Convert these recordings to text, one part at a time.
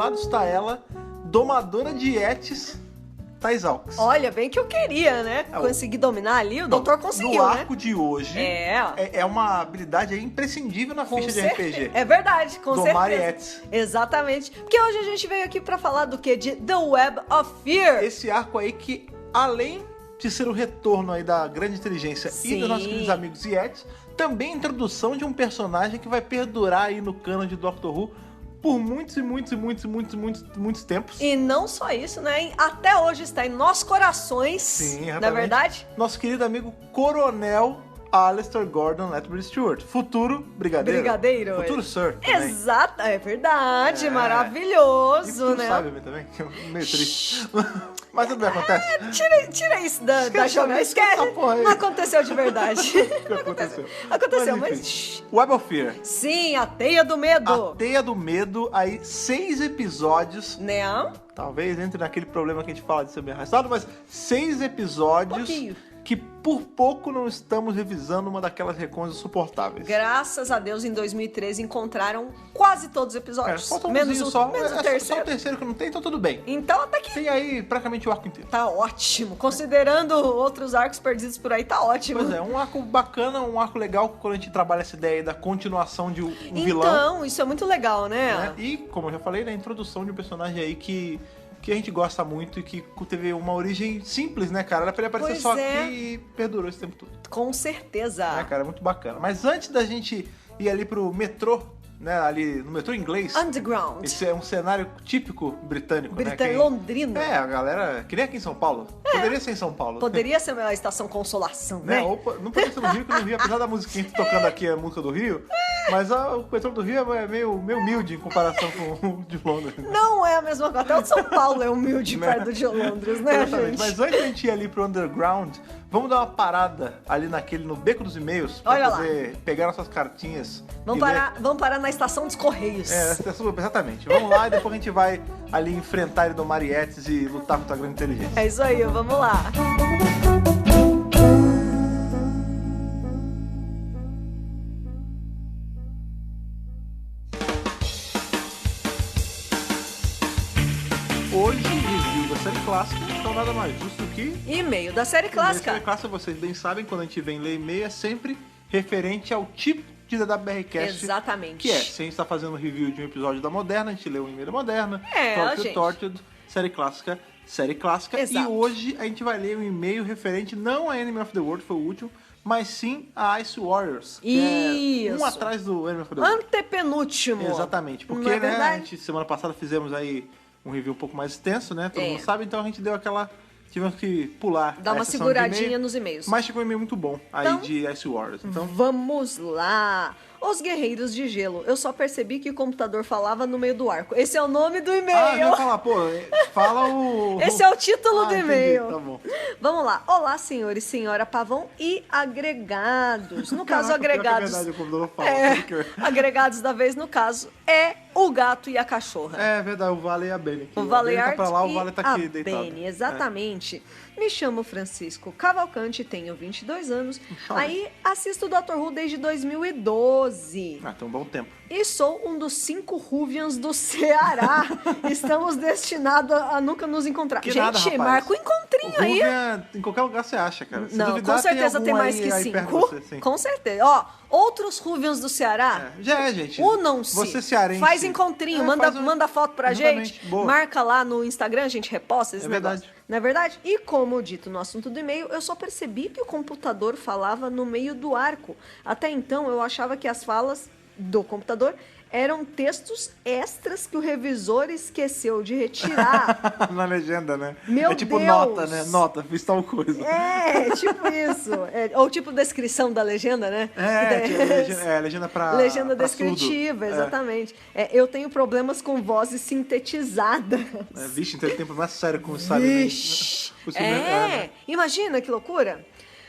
lado está ela, domadora de Etes, Thais Alves. Olha, bem que eu queria, né? Conseguir dominar ali, o doutor conseguiu, no né? arco de hoje, é uma habilidade aí imprescindível na ficha de RPG. É verdade, com Domar certeza. Etes. Exatamente. Porque hoje a gente veio aqui pra falar do quê? De The Web of Fear. Esse arco aí que, além de ser o retorno aí da grande inteligência e dos nossos queridos amigos Yetis, também a introdução de um personagem que vai perdurar aí no canon de Doctor Who por muitos tempos. E não só isso, né? Até hoje está em nossos corações. Sim, não é verdade? Nosso querido amigo Coronel Alistair Gordon Lethbridge Stewart. Futuro brigadeiro. Futuro Sir também. Exato, é verdade. Maravilhoso, e né? Sabe também, que é meio triste. Mas tudo bem, acontece. Tira isso da jogada. Esquece. Não aconteceu de verdade. Aconteceu, mas... Web of Fear. Sim, a Teia do Medo. A Teia do Medo, aí 6 episódios. Né? Talvez entre naquele problema que a gente fala de ser bem arrastado, mas 6 episódios que por pouco não estamos revisando uma daquelas recons insuportáveis. Graças a Deus, em 2013 encontraram quase todos os episódios. Falta menos o terceiro. Só o terceiro que não tem, então tudo bem. Então até que... Tem aí praticamente o arco inteiro. Tá ótimo. Considerando outros arcos perdidos por aí, tá ótimo. Pois é, um arco bacana, um arco legal quando a gente trabalha essa ideia aí da continuação de um vilão. Então, isso é muito legal, né? E, como eu já falei, a introdução de um personagem aí que a gente gosta muito e que teve uma origem simples, né, cara? Era pra ele aparecer aqui e perdurou esse tempo todo. Com certeza. Cara, muito bacana. Mas antes da gente ir ali pro metrô, né, ali no metrô inglês. Underground. Esse é um cenário típico britânico, né? Londrina. A galera, que nem aqui em São Paulo. Poderia ser em São Paulo. Poderia ser a Estação Consolação, né? Não poderia ser no Rio, que no Rio, apesar da musiquinha tocando aqui, a música do Rio, mas o metrô do Rio é meio humilde em comparação com o de Londres. Né? Não é a mesma coisa. Até o de São Paulo é humilde perto do de Londres, né, Exatamente. gente? Mas antes de a gente ir ali pro Underground, vamos dar uma parada ali no beco dos e-mails pra poder pegar nossas cartinhas. Vamos parar na estação dos Correios. Exatamente. Vamos lá e depois a gente vai ali enfrentar do Marietes e lutar contra a grande inteligência. É isso aí, vamos lá. Hoje, review da série clássica, então nada mais justo que... E-mail da série clássica. A série clássica, vocês bem sabem, quando a gente vem ler e-mail, é sempre referente ao tipo de DWRcast. Exatamente. Que se a gente está fazendo review de um episódio da Moderna, a gente lê um e-mail da Moderna, Tortured, série clássica. Exato. E hoje a gente vai ler um e-mail referente não a Enemy of the World, foi o último, mas sim a Ice Warriors. Que é um atrás do Enemy of the World. Antepenúltimo. Exatamente. Porque, a gente, semana passada, fizemos aí um review um pouco mais extenso, né? Todo mundo sabe, então a gente deu aquela... Tivemos que pular. Dá uma seguradinha nos e-mails. Mas chegou um e-mail muito bom aí de Ice Warriors. Então, vamos lá. Os Guerreiros de Gelo. Eu só percebi que o computador falava no meio do arco. Esse é o nome do e-mail. Eu ia falar, fala o... Esse é o título do e-mail. Entendi, tá bom. Vamos lá. Olá, senhor e senhora Pavão e agregados. No caso, agregados... É verdade, o computador fala. Agregados da vez, no caso, é o gato e a cachorra. É verdade, o Vale e a Bene. O Vale tá pra lá, o Vale tá aqui a deitado. Bene, exatamente. Me chamo Francisco Cavalcante, tenho 22 anos. Aí assisto o Dr. Who desde 2012. Tem um bom tempo. E sou um dos 5 Ruvians do Ceará. Estamos destinados a nunca nos encontrar. Que gente, nada, rapaz. marca um encontrinho aí. Em qualquer lugar você acha, cara. Se não, duvidar, com certeza tem mais que 5. Com certeza. Ó, outros Ruvians do Ceará. Já gente. Unam-se. Você cearense. Faz encontrinho, manda foto pra gente. Boa. Marca lá no Instagram, a gente reposta esse negócio. Verdade. Não é verdade? E como dito no assunto do e-mail, eu só percebi que o computador falava no meio do arco. Até então, eu achava que as falas do computador eram textos extras que o revisor esqueceu de retirar. Na legenda, né? Meu é tipo Deus. nota, né? Nota, fiz tal coisa. É, tipo isso. Ou tipo descrição da legenda, né? Legenda pra legenda pra descritiva, surdo. exatamente. Eu tenho problemas com vozes sintetizadas. Vixe, então tem problema sério com o Sabe. Vixe. Imagina que loucura.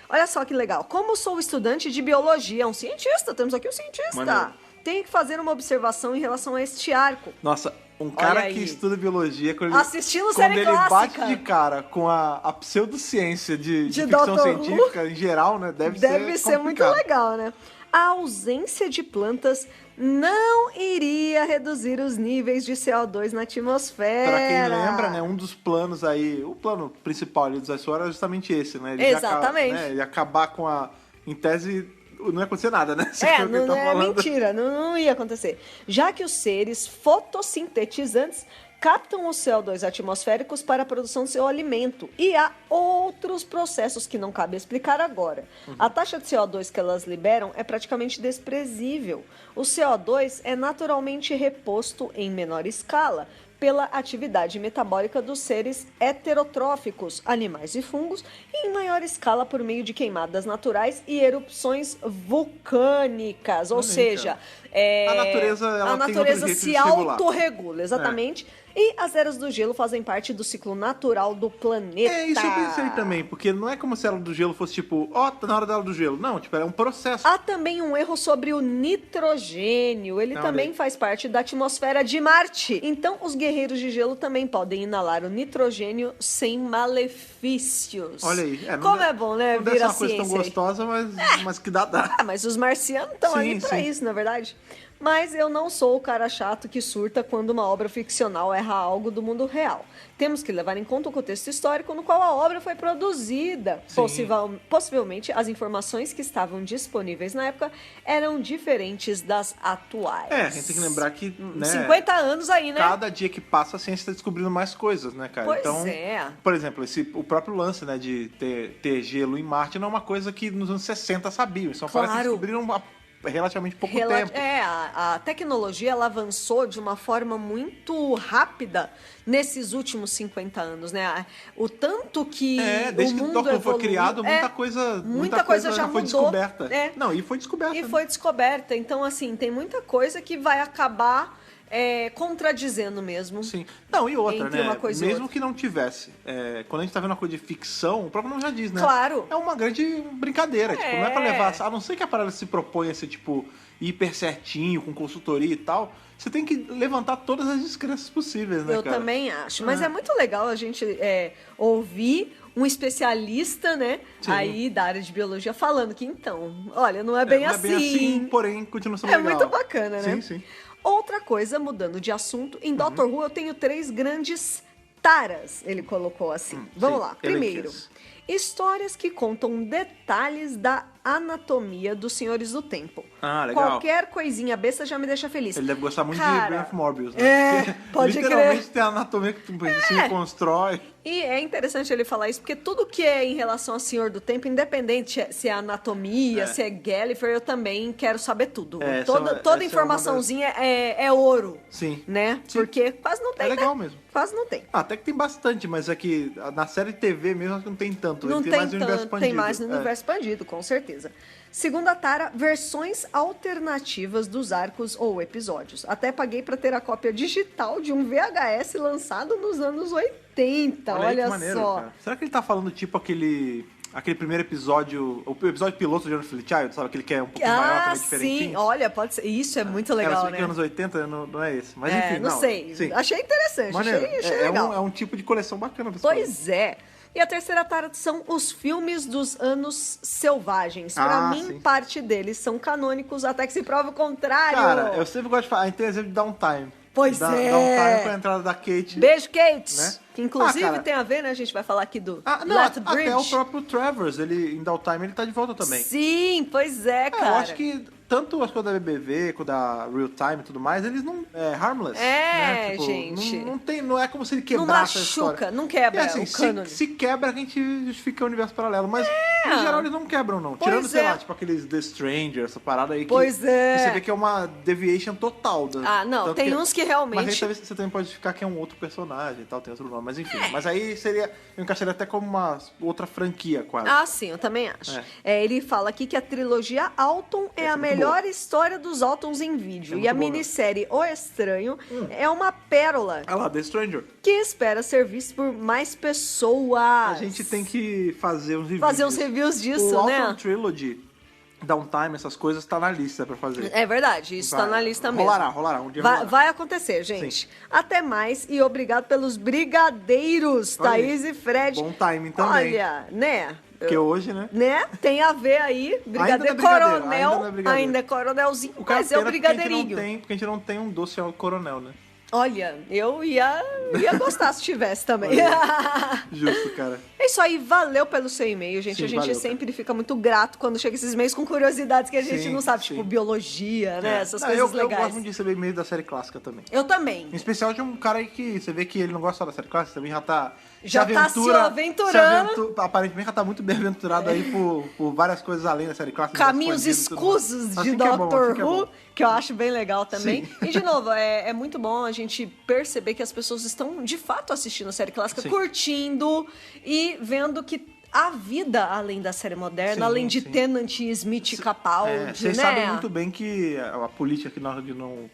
Olha só que legal. Como sou estudante de biologia, um cientista, temos aqui um cientista. Maneiro. Tenho que fazer uma observação em relação a este arco. Nossa, um cara que estuda biologia, quando assistindo série clássica, bate de cara com a pseudociência de ficção científica em geral, né? Deve ser muito legal, né? a ausência de plantas não iria reduzir os níveis de CO2 na atmosfera. Pra quem lembra, né, um dos planos aí, o plano principal ali dos Ice War era justamente esse, né? Exatamente. Ele acabar com a... Em tese, não ia acontecer nada, né? Não é mentira, não ia acontecer. Já que os seres fotossintetizantes captam os CO2 atmosféricos para a produção do seu alimento. E há outros processos que não cabe explicar agora. A taxa de CO2 que elas liberam é praticamente desprezível. O CO2 é naturalmente reposto em menor escala pela atividade metabólica dos seres heterotróficos, animais e fungos, e em maior escala por meio de queimadas naturais e erupções vulcânicas. Ou seja, a natureza se autorregula, exatamente. E as eras do gelo fazem parte do ciclo natural do planeta. Isso eu pensei também, porque não é como se a era do gelo fosse tipo, tá na hora da era do gelo. Não, é um processo. Há também um erro sobre o nitrogênio. Ele também faz parte da atmosfera de Marte. Então, os guerreiros de gelo também podem inalar o nitrogênio sem malefícios. Olha aí. Como é bom, né? Não deve ser uma coisa tão gostosa, mas que dá. Mas os marcianos estão ali pra isso, na verdade. Mas eu não sou o cara chato que surta quando uma obra ficcional erra algo do mundo real. Temos que levar em conta o contexto histórico no qual a obra foi produzida. Possivelmente, as informações que estavam disponíveis na época eram diferentes das atuais. A gente tem que lembrar que... 50 anos aí, né? Cada dia que passa, a ciência está descobrindo mais coisas, né, cara? Pois então, por exemplo, o próprio lance, né, de ter gelo em Marte não é uma coisa que nos anos 60 sabiam. São caras que descobriram relativamente pouco tempo. A tecnologia ela avançou de uma forma muito rápida nesses últimos 50 anos, né? O tanto que desde o mundo que o Doctor foi criado, muita coisa já foi descoberta. E foi descoberta. Foi descoberta. Então, assim, tem muita coisa que vai acabar contradizendo mesmo. Sim. Não, e outra, entre uma coisa e mesmo outra. que não tivesse. Quando a gente tá vendo uma coisa de ficção, o próprio nome já diz, né? Claro. É uma grande brincadeira. Tipo, não é pra levar... A não ser que a parada se propõe a ser, tipo, hiper certinho, com consultoria e tal. Você tem que levantar todas as descrenças possíveis, né, Eu também acho. Mas é muito legal a gente ouvir um especialista, né, aí da área de biologia falando que, então, olha, não é bem assim. Não é bem assim, porém, continua sendo legal. É muito bacana, né? Sim. Outra coisa, mudando de assunto, em Doctor Who eu tenho 3 grandes taras, ele colocou assim. Vamos lá. Primeiro, histórias que contam detalhes da anatomia dos Senhores do Tempo. Legal. Qualquer coisinha besta já me deixa feliz. Ele deve gostar muito de Brain of Morbius, né? Porque pode literalmente crer. tem a anatomia que se reconstrói. E é interessante ele falar isso, porque tudo que é em relação ao Senhor do Tempo, independente se é anatomia, se é Gallifrey, eu também quero saber tudo. Toda informaçãozinha é ouro. Sim. Né? Sim. Porque quase não tem, É legal mesmo. Quase não tem. Até que tem bastante, mas é que na série TV mesmo acho que não tem tanto. Não tem tem mais no universo tanto, expandido. tem mais no universo expandido, com certeza. Segunda tara, versões alternativas dos arcos ou episódios. Até paguei pra ter a cópia digital de um VHS lançado nos anos 80. Olha que maneiro, só. Cara. Será que ele tá falando tipo aquele primeiro episódio, o episódio piloto de Jonathan Child, sabe? Aquele que é um pouquinho maior, também diferentinho. Sim, olha, pode ser. Isso é muito legal, né? Anos 80 não é esse. Mas enfim, não sei. Sim. Achei interessante, achei legal. É um tipo de coleção bacana. Pois é. E a terceira tara são os filmes dos anos selvagens. Pra mim, parte deles são canônicos, até que se prove o contrário. Cara, eu sempre gosto de falar, a gente tem exemplo de Downtime. Pois Downtime com a entrada da Kate. Beijo, Kate! Né? Que inclusive tem a ver, né? A gente vai falar aqui do Até o próprio Travers, em Downtime, ele tá de volta também. Sim, pois é, cara. Eu acho que tanto as coisas da BBV quanto da Real Time e tudo mais, eles não... harmless. né? Tipo, gente. Não é como se ele quebrasse a história. Não machuca, não quebra assim, o cânone. Se quebra, a gente justifica o universo paralelo. Mas, em geral, eles não quebram, não. Tirando, sei lá, tipo aqueles The Stranger, essa parada aí. Que você vê que é uma deviation total. Não, tem uns que realmente... Mas aí você também pode justificar que é um outro personagem e tal, tem outro nome. Mas enfim, mas aí eu encaixaria até como uma outra franquia, quase. Sim, eu também acho. Ele fala aqui que a trilogia Alton é a melhor história dos Altons em vídeo. E a minissérie O Estranho é uma pérola. Olha lá, The Stranger. Que espera ser visto por mais pessoas. A gente tem que fazer uns reviews disso, o né? Alton Trilogy, Downtime, essas coisas, tá na lista pra fazer. É verdade, isso tá na lista mesmo. Rolará, um dia rolará. Vai acontecer, gente. Sim. Até mais e obrigado pelos brigadeiros, Thaís e Fred. Bom timing também. Olha, né? Porque hoje, né? Né? Tem a ver aí, brigadeiro coronel, ainda é coronelzinho, mas é o brigadeirinho. Porque a gente não tem um doce ao coronel, né? Olha, eu ia gostar se tivesse também. Justo, cara. É isso aí, valeu pelo seu e-mail, gente. Sim, a gente valeu, sempre fica muito grato quando chega esses e-mails com curiosidades que a gente Sim, não sabe, sim. tipo biologia, né? Essas coisas eu legais. Eu gosto muito de receber e-mail da série clássica também. Eu também. Em especial de um cara aí que você vê que ele não gosta só da série clássica, também já tá... Se aventurando. Aparentemente já tá muito bem aventurado aí por várias coisas além da série clássica. Caminhos escusos de Doctor Who, que eu acho bem legal também. Sim. E, de novo, é muito bom a gente perceber que as pessoas estão, de fato, assistindo a série clássica, Sim. curtindo e vendo que a vida além da série moderna, Sim, além de sim. Tennant e Smith e Capaldi, Vocês né? sabem muito bem que a política aqui na hora de não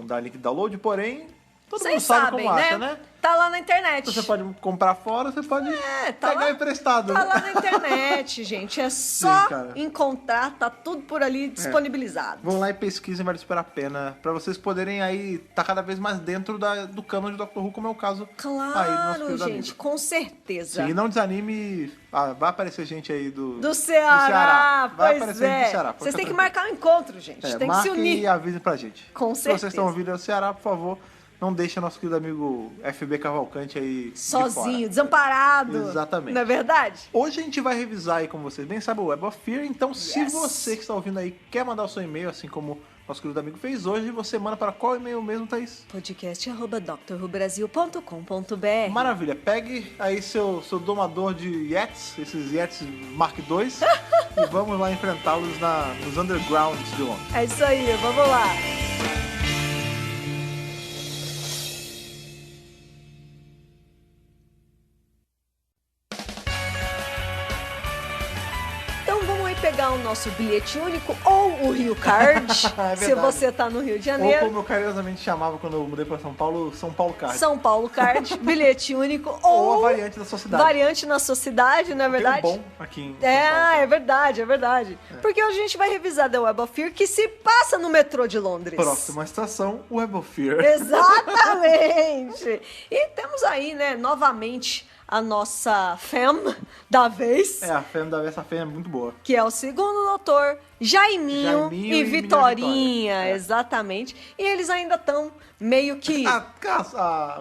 dar link de download, porém, todo mundo Vocês sabe sabem, como né? acha, né? Tá lá na internet. Você pode comprar fora, você pode pegar lá- emprestado. Tá lá na internet, gente. É só cara. encontrar, tá tudo por ali disponibilizado. Vão lá e pesquisem, vale super a pena. Pra vocês poderem aí estar cada vez mais dentro do canon de Doctor Who, como é o caso aí do nosso Claro, querido gente, amigo. com certeza. Sim, e não desanime, vai aparecer gente aí Do Ceará, Vai pois aparecer gente é. do Ceará. pode Vocês têm ficar que marcar um encontro, gente. tranquilo. Tem que se Marquem unir. e avisem pra gente. Com Se certeza. vocês estão ouvindo o Ceará, por favor, não deixem nosso querido amigo FB Cavalcante aí de Sozinho, fora. desamparado. Exatamente. Não é verdade? Hoje a gente vai revisar aí, como vocês bem sabem, o Web of Fear. Então, se Yes. você que está ouvindo aí quer mandar o seu e-mail, assim como nosso querido amigo fez hoje, você manda para qual e-mail mesmo, Thaís? podcast@drwhobrasil.com.br. Maravilha, pegue aí seu domador de Yetis, esses Yetis Mark II, e vamos lá enfrentá-los nos undergrounds de Londres. É isso aí, vamos lá. Então vamos aí pegar o nosso bilhete único ou o Rio Card, É se verdade. você tá no Rio de Ou Janeiro. como eu carinhosamente chamava quando eu mudei para São Paulo Card. São Paulo Card, bilhete único Ou a ou variante da sua cidade. variante na sua cidade, não é verdade? Tem um bom aqui em São Paulo. É verdade, é verdade. Porque hoje a gente vai revisar The Web of Fear, que se passa no metrô de Londres. Próxima estação, Web of Fear. Exatamente! E temos aí, né, novamente a nossa femme da vez, É, a fêmea da essa fêmea é muito boa. que é o segundo doutor, Jaiminho Jaiminho e e menina Vitorinha, Vitória. É. exatamente. E eles ainda estão meio que...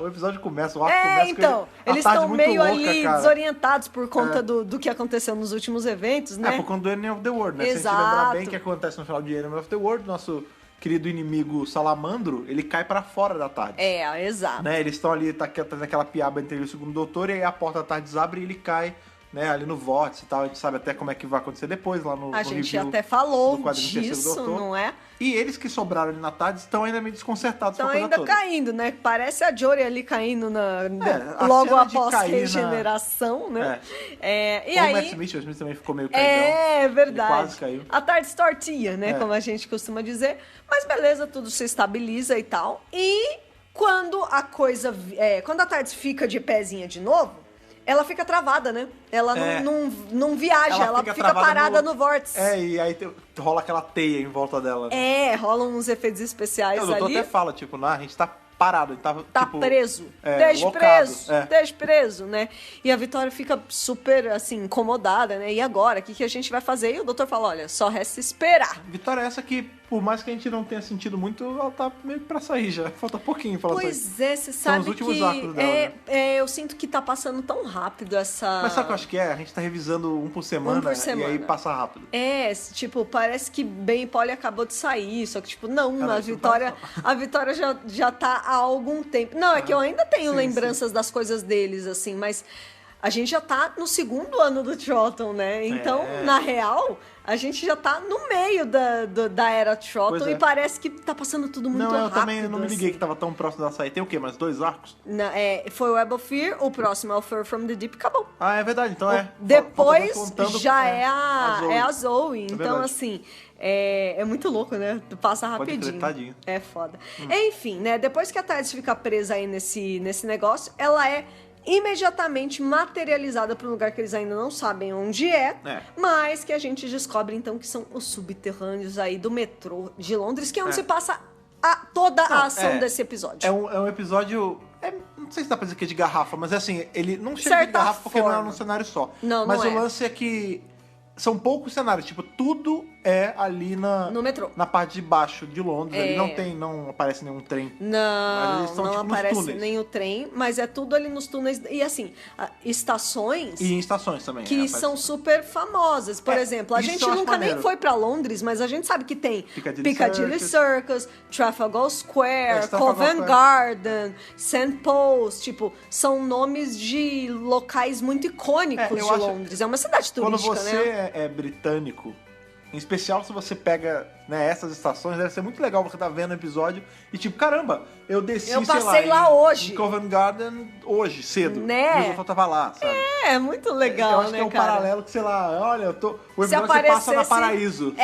O episódio começa, o arco começa então, com a eles tarde estão muito meio louca, ali cara. desorientados por conta do que aconteceu nos últimos eventos, né? É, por conta do Enemy of the World, né? Se a gente Exato. lembrar bem o que acontece no final de Enemy of the World, nosso querido inimigo Salamandro, ele cai pra fora da tarde. É, exato. Né? Eles estão ali, tá naquela piaba entre ele e o segundo doutor, e aí a porta da tarde abre e ele cai, né, ali no vórtice e tal. A gente sabe até como é que vai acontecer depois, lá no A gente review até falou do quadrinho Terceiro disso, Doutor. não é? E eles que sobraram ali na tarde estão ainda meio desconcertados Estão com a coisa ainda toda. caindo, né? Parece a Jory ali caindo a logo cena de após cair regeneração, né? E Ou aí... o Matt Smith também ficou meio caidão. É verdade. Ele quase caiu. A tarde tortinha, né? É. Como a gente costuma dizer. Mas beleza, tudo se estabiliza e tal. E quando a coisa... quando a tarde fica de pezinha de novo, ela fica travada, né? Ela não viaja, ela fica travada parada no vórtice. E aí rola aquela teia em volta dela. Né? Rolam uns efeitos especiais O doutor ali. até fala, tipo, a gente tá parado, ele tava, Tá tipo, preso. locado. Desde preso, né? E a Vitória fica super, assim, incomodada, né? E agora? O que a gente vai fazer? E o doutor fala, olha, só resta esperar. Vitória é essa que, por mais que a gente não tenha sentido muito, ela tá meio que pra sair já. Falta pouquinho pra ela sair. Pois é, você São os sabe últimos que atos dela, eu sinto que tá passando tão rápido essa... Mas sabe o que eu acho que é? A gente tá revisando um por semana, e aí passa rápido. Tipo, parece que Ben e Polly acabou de sair, só que, tipo, não, Cara, a Vitória já tá há algum tempo. Não, é que eu ainda tenho Sim, lembranças das coisas deles, assim, mas a gente já tá no segundo ano do Troughton, né? Então, na real, a gente já tá no meio da era Troughton e parece que tá passando tudo muito rápido. Não, eu também não me liguei assim. que tava tão próximo da sair. Tem o quê? Mais 2 arcos? Foi o Web of Fear, o próximo é o Fur from the Deep, acabou. Ah, é verdade, então Depois contando já com a Zoe. Então, verdade. assim, é muito louco, né? Passa rapidinho. Tadinho. É foda. Enfim, né? Depois que a Tardes fica presa aí nesse negócio, ela é imediatamente materializada para um lugar que eles ainda não sabem onde mas que a gente descobre, então, que são os subterrâneos aí do metrô de Londres, que é onde se passa toda a ação desse episódio. É um episódio não sei se dá pra dizer que é de garrafa, mas assim, ele não chega de Certa garrafa porque não é forma. num cenário só. Não, mas não o é. lance é que são poucos cenários, tipo, tudo é ali No metrô. na parte de baixo de Londres. É. Ali não aparece nenhum trem. Mas Não, eles estão, não tipo, nos aparece túneis. nem o trem, mas é tudo ali nos túneis. E assim, estações E em estações também. que aparece. são super famosas. Por É, exemplo, a isso gente eu acho nunca nem maneiro. foi pra Londres, mas a gente sabe que tem Piccadilly Circus, Trafalgar Square, Trafalgar Covent Square. Garden, St. Paul's, tipo, são nomes de locais muito icônicos eu de acho- Londres. É uma cidade Quando turística, você né? é britânico, em especial se você pega, né, essas estações, deve ser muito legal você tá vendo o episódio e tipo, caramba, eu desci, Eu sei passei lá em, hoje. em Covent Garden hoje, cedo. Né? E o tava lá, sabe? É muito legal, eu acho né, que é um cara? paralelo que, sei lá, olha, o Se episódio que você passa na aparecesse- Paraíso.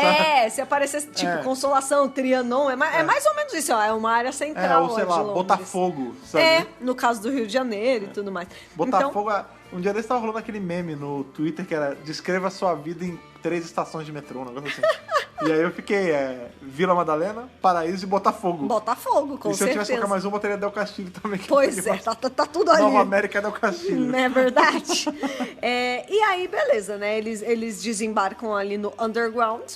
Se aparecesse, tipo, É. Consolação, Trianon, é mais ou menos isso, ó, é uma área central ou sei de lá, Londres. Botafogo, sabe? É, no caso do Rio de Janeiro e tudo mais. Então, Botafogo, um dia desse tava rolando aquele meme no Twitter que era descreva a sua vida em 3 estações de metrô, um negócio assim. E aí eu fiquei Vila Madalena, Paraíso e Botafogo. Botafogo, com e se eu tivesse certeza. colocar mais um, eu botaria Del Castilho também. que Pois eu é, gosto. tá tudo ali. Nova América Del Castilho. Não é verdade? E aí, beleza, né? Eles desembarcam ali no Underground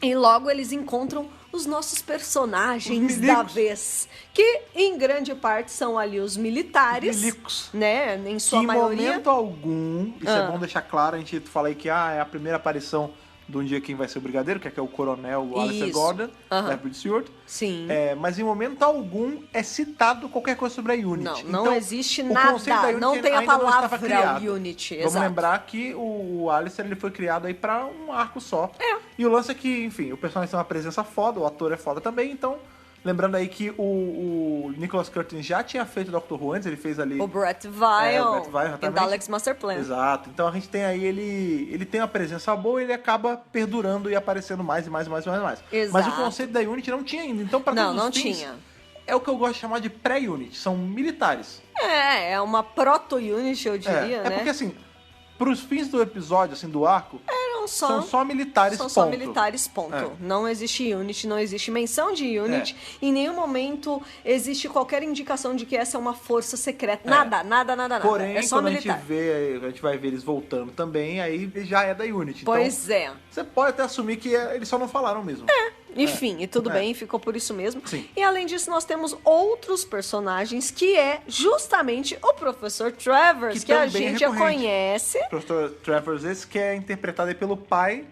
e logo eles encontram os nossos personagens Os da milicos. vez. Que, em grande parte, são ali os militares. Milicos. Né? Em Que sua em maioria. momento algum, isso é bom deixar claro, a gente falei que é a primeira aparição de um dia quem vai ser o brigadeiro, que é o coronel Alistair Isso. Gordon, Aham. Lethbridge Stewart. Sim. Mas em momento algum é citado qualquer coisa sobre a Unity. Não Então, existe o conceito da nada. Unity Não tem a ainda não estava palavra criado. Unity. Vamos Exato. lembrar que o Alistair ele foi criado aí pra um arco só. E o lance é que, enfim, o personagem tem uma presença foda, o ator é foda também, então... Lembrando aí que o Nicholas Curtis já tinha feito Doctor Who antes, ele fez ali... O Brett o Vile, Brett Vile, em exatamente. Daleks Master Plan. Exato. Então a gente tem aí, ele tem uma presença boa e ele acaba perdurando e aparecendo mais e mais e mais e mais e mais. Exato. Mas o conceito da Unity não tinha ainda. Então, pra Não, todos não os fins, tinha. é o que eu gosto de chamar de pré-Unity. São militares. É uma proto-unit, eu diria, né? porque assim, pros fins do episódio, assim, do arco, são só militares, São só ponto. militares, ponto. É. Não existe unit, não existe menção de unit. Em nenhum momento existe qualquer indicação de que essa é uma força secreta. Nada. Porém, É só quando militar. a gente vai ver eles voltando também, aí já é da Unity. Pois então, é. você pode até assumir que eles só não falaram mesmo. Enfim, e tudo É. bem, ficou por isso mesmo. Sim. E além disso, nós temos outros personagens que é justamente o Professor Travers, que a também é gente já recorrente. conhece. O Professor Travers, esse que é interpretado aí pelo pai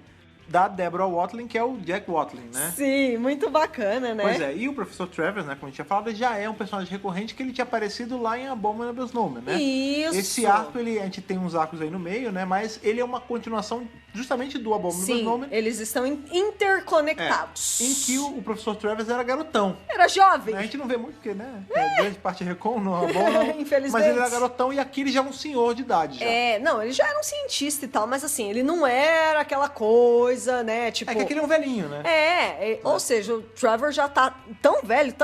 da Deborah Watling, que é o Jack Watling, né? Sim, muito bacana, né? Pois é, e o Professor Travers, né, como a gente tinha falado, já é um personagem recorrente que ele tinha aparecido lá em Abominable Snowman, né? Isso. Esse arco, a gente tem uns arcos aí no meio, né? Mas ele é uma continuação justamente do Abominable Sim, Snowman. eles estão interconectados. Em que o Professor Travers era garotão. Era jovem. A gente não vê muito porque, né? Grande parte é Recon, não é bom, não. Infelizmente. Mas ele era garotão e aqui ele já é um senhor de idade. Já. Não, ele já era um cientista e tal, mas assim, ele não era aquela coisa, né? Tipo. É que aquele é um velhinho, né? Ou seja, o Trevor já tá tão velho,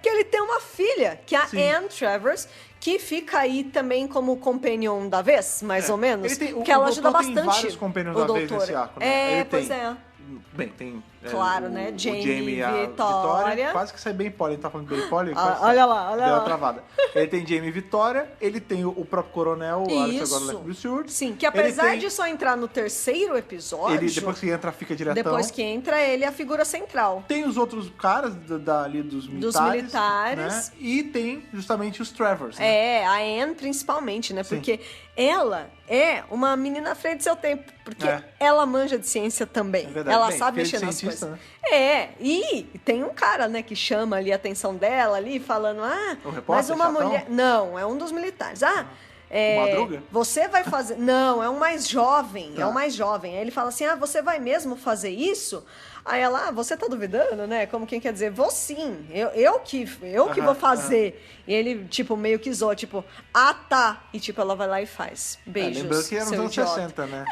que ele tem uma filha, que é a Sim. Anne Travers, que fica aí também como companion da vez, mais ou menos. Ele tem, que ela ajuda doutor tem bastante. vários companions o da vez doutor. nesse arco, né? Ele Pois tem. é. Bem, tem. Claro, né? O Jamie e a Vitória. Quase que sai bem Polly. Ele tá falando bem Polly. Olha lá, olha Deu lá. uma travada. Ele tem Jamie e Vitória. Ele tem o próprio coronel, o Alistair Isso. Gordon Lethbridge Stewart. Sim, que apesar Ele tem- de só entrar no terceiro episódio, Ele, depois que entra, fica diretão. depois que entra, ele é a figura central. Tem os outros caras ali dos militares. Né? E tem justamente os Travers. Né? A Anne principalmente, né? Sim. Porque ela é uma menina à frente do seu tempo. Porque É. ela manja de ciência também. É verdade. Ela Bem, sabe filha de mexer nas cientista, coisas. né? E tem um cara, né, que chama ali a atenção dela ali, falando, O repórter, mas uma chatão? mulher... Não, é um dos militares. O Madruga? Você vai fazer... Não, é um mais jovem. Tá. É um mais jovem. Aí ele fala assim, você vai mesmo fazer isso? Aí ela, você tá duvidando, né? Como quem quer dizer, vou sim, eu que vou fazer. E ele, tipo, meio que zoa, tipo, tá. E, tipo, ela vai lá e faz. Beijos, lembrando que era nos seu anos idiota. 60, né?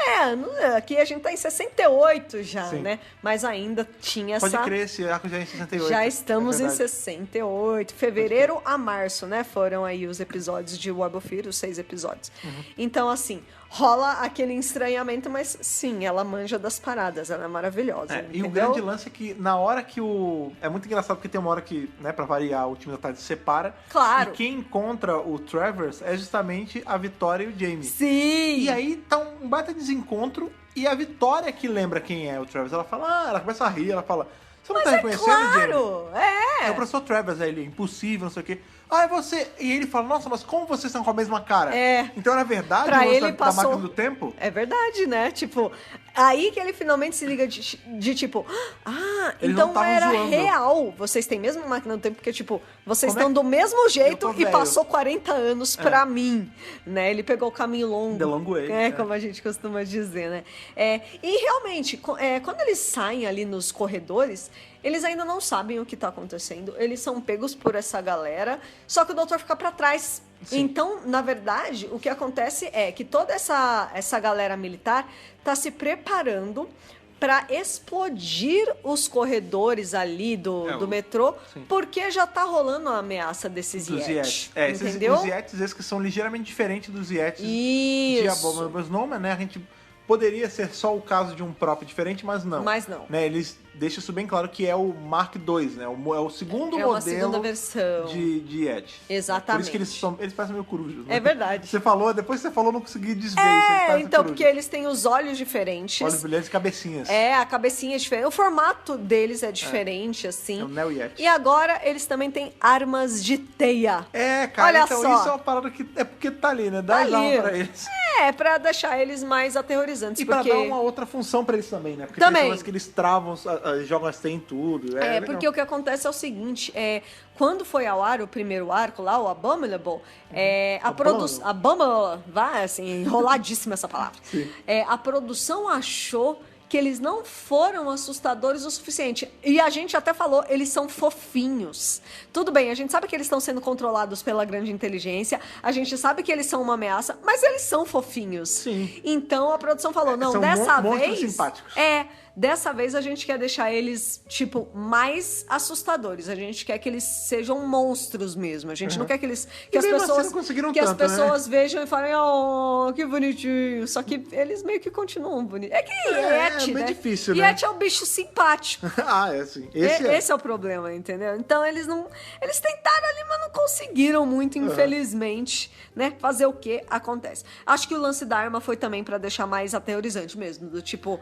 Aqui a gente tá em 68 já, Sim. né? Mas ainda tinha Pode essa... crer, esse arco já é em 68. Já estamos é em verdade. 68. Fevereiro a março, né? Foram aí os episódios de Web of Fear, os 6 episódios. Uhum. Então, assim, rola aquele estranhamento, mas sim, ela manja das paradas, ela é maravilhosa. E o entendeu? grande lance é que na hora que o... É muito engraçado porque tem uma hora que, né, pra variar, o time da tarde se separa. Claro. E quem encontra o Travers é justamente a Vitória e o Jamie. Sim! E aí tá um baita desencontro e a Vitória que lembra quem é o Travers. Ela fala, ela começa a rir, ela fala... Você não tá reconhecendo, Jamie? Claro! É o professor Travers, aí ele é impossível, não sei o quê. É você. E ele fala, nossa, mas como vocês estão com a mesma cara? Então era verdade pra ele da passou... máquina do tempo? É verdade, né? Tipo, aí que ele finalmente se liga de tipo, Eles então não era zoando. real. Vocês têm mesmo máquina do tempo, porque, tipo, vocês Como é estão do mesmo jeito tô e velho. passou 40 anos pra mim, né? Ele pegou o caminho longo. The long way. Como a gente costuma dizer, né? E realmente, quando eles saem ali nos corredores, eles ainda não sabem o que tá acontecendo. Eles são pegos por essa galera, só que o doutor fica pra trás. Sim. Então, na verdade, o que acontece é que toda essa galera militar tá se preparando para explodir os corredores ali do metrô, sim. porque já tá rolando a ameaça desses Dos Yetis. Yetis. Entendeu? Os Yetis, esses que são ligeiramente diferentes dos Yetis de Isso. Abominable Snowman, né? A gente poderia ser só o caso de um próprio diferente, mas não. Mas não. Né? Eles deixam isso bem claro que é o Mark II, né? É o segundo É uma modelo segunda versão. de Yeti. Exatamente. Por isso que eles parecem meio corujas. Né? É verdade. Depois que você falou, eu não consegui desver isso. Eles parecem Então, corujas. porque eles têm os olhos diferentes. Olhos brilhantes e cabecinhas. A cabecinha é diferente. O formato deles é diferente, assim. É o Neo Yeti. E agora eles também têm armas de teia. Cara, Olha então só. isso é uma parada que é porque tá ali, né? Dá Tá as armas ali. pra eles. Pra deixar eles mais aterrorizantes. E porque... pra dar uma outra função pra eles também, né? Porque Também. tem pessoas que eles travam, jogam as teias em tudo. Legal. Porque o que acontece é o seguinte, quando foi ao ar o primeiro arco lá, o Abominable, a produção... Abominable, vai assim, enroladíssima essa palavra. Sim. A produção achou que eles não foram assustadores o suficiente. E a gente até falou, eles são fofinhos. Tudo bem, a gente sabe que eles estão sendo controlados pela grande inteligência, a gente sabe que eles são uma ameaça, mas eles são fofinhos. Sim. Então a produção falou, não, são dessa monstros vez... simpáticos. Dessa vez a gente quer deixar eles, tipo, mais assustadores. A gente quer que eles sejam monstros mesmo. A gente não quer que eles... Que as mesmo assim pessoas, não conseguiram que as tanto, né? pessoas vejam e falem, oh, que bonitinho. Só que eles meio que continuam bonitos. É que Yeti, meio né? difícil, né? Yeti é um bicho simpático. Sim. Esse é o problema, entendeu? Então eles não... Eles tentaram ali, mas não conseguiram muito, infelizmente, né? Fazer o que acontece. Acho que o lance da arma foi também pra deixar mais aterrorizante mesmo. Do tipo,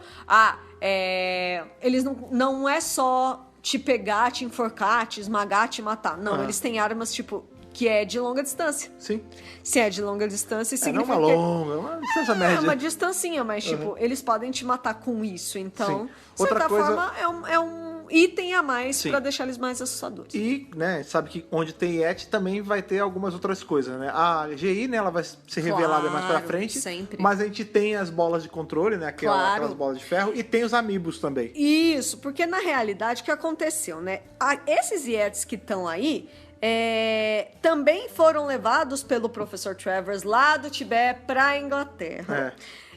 eles não é só te pegar, te enforcar, te esmagar, te matar. Não, eles têm armas, tipo, que é de longa distância. Sim. Se é de longa distância, Não significa uma longa, uma distância média. É uma distancinha, mas, tipo, eles podem te matar com isso. Então, Sim. de Outra certa coisa- forma, é um item a mais Sim. pra deixar eles mais assustadores. E, né, sabe que onde tem Yeti também vai ter algumas outras coisas, né? A GI, né, ela vai ser revelada mais pra frente. sempre. Mas a gente tem as bolas de controle, né? Claro. Aquelas bolas de ferro. E tem os amigos também. Isso, porque na realidade o que aconteceu, né? Esses Yetis que estão aí também foram levados pelo professor Travers lá do Tibete pra Inglaterra.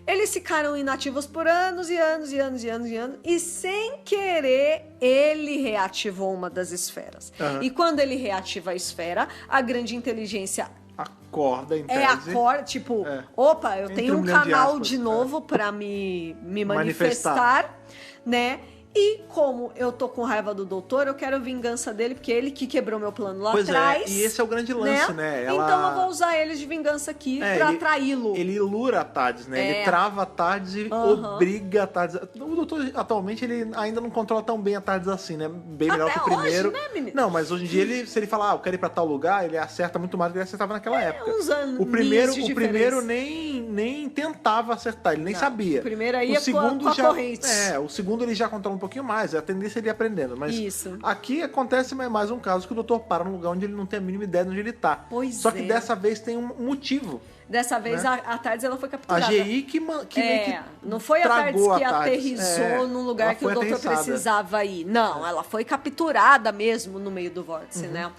Eles ficaram inativos por anos e anos e anos e anos e anos. E sem querer, ele reativou uma das esferas. E quando ele reativa a esfera, a grande inteligência Acorda, em tese. acorda, tipo, opa, eu Entre tenho um milhão de canal aspas, de novo pra me manifestar, né? E como eu tô com raiva do doutor, eu quero vingança dele, porque ele que quebrou meu plano lá Pois atrás. e esse é o grande lance, né? Então eu vou usar eles de vingança aqui pra atraí-lo. Ele lura a TARDIS, né? Ele trava a TARDIS e obriga a TARDIS. O doutor, atualmente, ele ainda não controla tão bem a TARDIS assim, né? Bem melhor que o primeiro. Hoje, né, menino? Não, mas hoje em dia, se ele falar, eu quero ir pra tal lugar, ele acerta muito mais do que ele acertava naquela época. Uns anos O primeiro diferença. nem tentava acertar, ele nem sabia. O primeiro aí o segundo com a já, corrente. o segundo ele já controla um pouquinho mais, a tendência é ele ir aprendendo. Mas Isso. aqui acontece mais um caso que o doutor para num lugar onde ele não tem a mínima ideia de onde ele tá. Pois Só que é. dessa vez tem um motivo. Dessa vez né? a TARDIS ela foi A capturada. GI que meio que não foi a TARDIS tragou que a TARDIS. aterrissou num lugar ela que o foi doutor aterrissada. precisava ir. Não, ela foi capturada mesmo no meio do vórtice, né?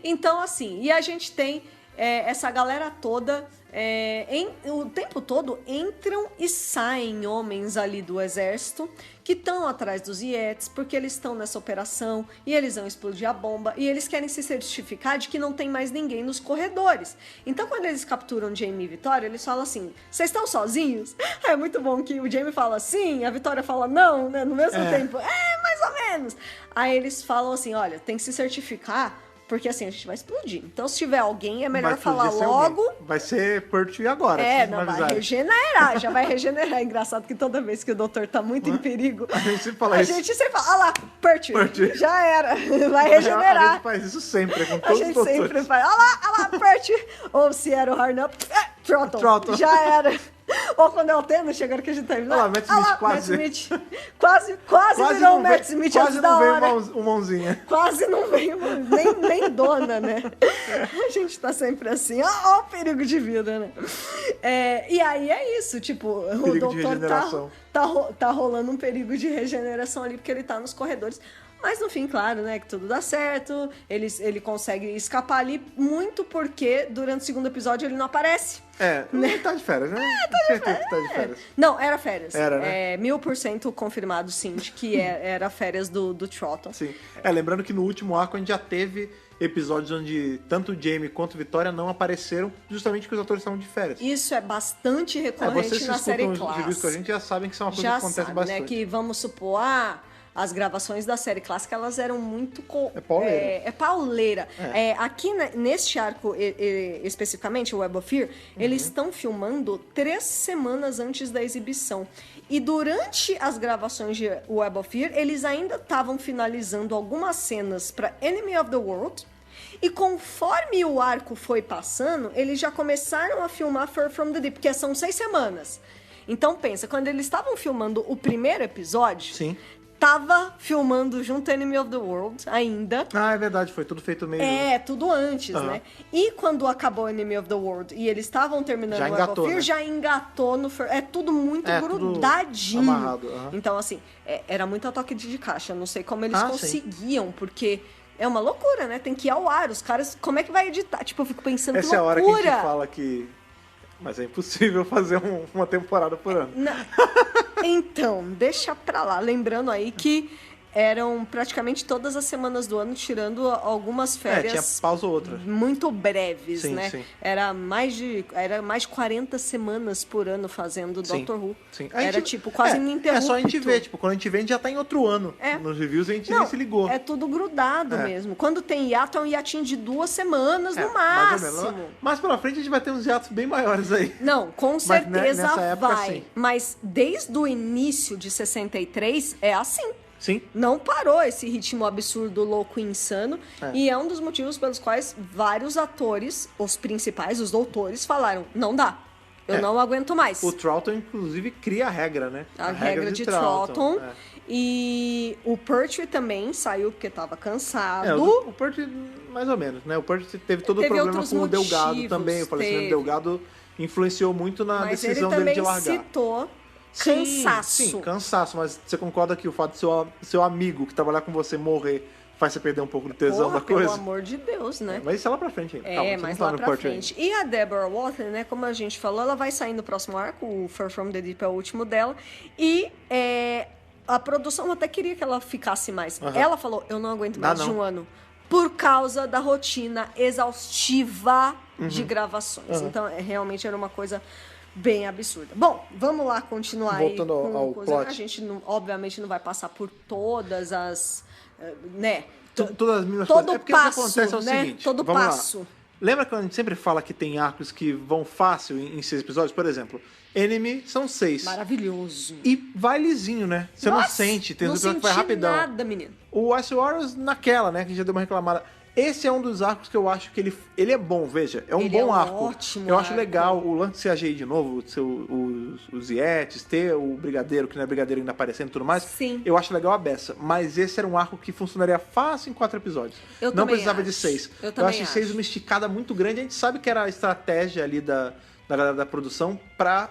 Então, assim, e a gente tem essa galera toda, o tempo todo, entram e saem homens ali do exército que estão atrás dos Yetis, porque eles estão nessa operação e eles vão explodir a bomba e eles querem se certificar de que não tem mais ninguém nos corredores. Então, quando eles capturam Jamie e Vitória, eles falam assim, vocês estão sozinhos? É muito bom que o Jamie fala sim, a Vitória fala não, né? No mesmo tempo. Mais ou menos. Aí eles falam assim, olha, tem que se certificar, porque assim, a gente vai explodir. Então, se tiver alguém, é melhor falar logo. Vai ser Pertwee agora. Não, vai regenerar. Já vai regenerar. É engraçado que toda vez que o doutor tá muito em perigo, a gente sempre fala isso. A gente sempre fala, olha lá, Pertwee. Já era. Vai regenerar. A gente faz isso sempre, com todos os doutores. A gente sempre faz, olha lá, Pertwee. Ou se era o Harnup, Trotton. Já era. Ou quando é o Thanos, chegaram que a gente tá indo. Olha lá, Matt Smith quase. Matt Smith. Quase virou o Matt Smith antes da hora. Quase não veio uma mãozinha. Quase não veio, nem dona, né? A gente tá sempre assim, ó o perigo de vida, né? E aí é isso, tipo, o doutor tá rolando um perigo de regeneração ali, porque ele tá nos corredores. Mas no fim, claro, né, que tudo dá certo, ele consegue escapar ali, muito porque durante o segundo episódio ele não aparece. Ele tá de férias, né? Tá de férias. Não, era férias. Era, né? 1000% confirmado, sim, de que era férias do Trotton. Sim. Lembrando que no último arco a gente já teve episódios onde tanto o Jamie quanto a Vitória não apareceram, justamente porque os atores estavam de férias. Isso é bastante recorrente na série clássica. Vocês que a gente já sabem que isso é uma coisa que acontece bastante. Né, que vamos supor, as gravações da série clássica, elas eram muito... pauleira. Aqui, neste arco, especificamente, o Web of Fear, eles estão filmando 3 semanas antes da exibição. E durante as gravações de Web of Fear, eles ainda estavam finalizando algumas cenas para Enemy of the World. E conforme o arco foi passando, eles já começaram a filmar Far From the Deep, porque são 6 semanas. Então, pensa, quando eles estavam filmando o primeiro episódio... Sim. Tava filmando junto Enemy of the World ainda. É verdade, foi tudo feito meio... tudo antes, né? E quando acabou Enemy of the World e eles estavam terminando o Web of Fear, já engatou no... tudo muito grudadinho. Tudo amarrado. Então, assim, era muito toque de caixa. Não sei como eles conseguiam, porque... É uma loucura, né? Tem que ir ao ar. Os caras... Como é que vai editar? Tipo, eu fico pensando, essa que loucura. É a hora que a gente fala que... Mas é impossível fazer uma temporada por ano. Então, deixa pra lá. Lembrando aí que eram praticamente todas as semanas do ano, tirando algumas férias... tinha pausa ou outra. Muito breves, sim, né? Sim. Era mais de 40 semanas por ano fazendo Doctor Who. Sim. Era, tipo, quase ininterrupto. É só a gente ver. Tipo, quando a gente vê, a gente já tá em outro ano. Nos reviews, a gente nem se ligou. É tudo grudado mesmo. Quando tem hiato, é um hiatinho de 2 semanas no máximo. Mais pela frente, a gente vai ter uns hiatos bem maiores aí. Não, com certeza nessa época, vai. sim. Mas desde o início de 63, é assim. Sim. Não parou esse ritmo absurdo, louco e insano. E é um dos motivos pelos quais vários atores, os principais, os doutores, falaram, não dá. Eu não aguento mais. O Trotton, inclusive, cria a regra, né? A regra de Trotton. E o Pertwee também saiu porque estava cansado. O Pertwee, mais ou menos, né? O Pertwee teve todo o problema com o Delgado também. O falecimento do Delgado influenciou muito na decisão dele de largar. Mas ele também citou... Cansaço. Sim, cansaço, mas você concorda que o fato de seu amigo que trabalhar com você morrer faz você perder um pouco do tesão da coisa? Pelo amor de Deus, né? Mas isso é lá pra frente ainda. Mas lá pra frente. E a Deborah Watler, né, como a gente falou, ela vai sair no próximo arco, o Far From the Deep é o último dela, e a produção até queria que ela ficasse mais. Ela falou, eu não aguento mais de um ano, por causa da rotina exaustiva de gravações. Então, realmente era uma coisa... bem absurda. Bom, vamos lá continuar. Voltando aí com ao coisa. plot. A gente, obviamente, não vai passar por todas as... né? Todas as minhas todo coisas. Passo, o que acontece é o né? seguinte. Todo passo. Lá. Lembra quando a gente sempre fala que tem arcos que vão fácil em 6 episódios? Por exemplo, Enemy são 6. Maravilhoso. E vai lisinho, né? Você não sente. Tem uns episódios que vai rapidão. Não nada, menino. O Ice Warriors naquela, né? Que já deu uma reclamada. Esse é um dos arcos que eu acho que ele é bom, veja. É um bom arco. Ótimo eu acho legal o lance de CGI de novo, os Yetis, ter o Brigadeiro, que não é Brigadeiro ainda aparecendo e tudo mais. Sim. Eu acho legal a beça. Mas esse era um arco que funcionaria fácil em 4 episódios. Não precisava de 6. Eu acho 6 uma esticada muito grande. A gente sabe que era a estratégia ali da galera da produção pra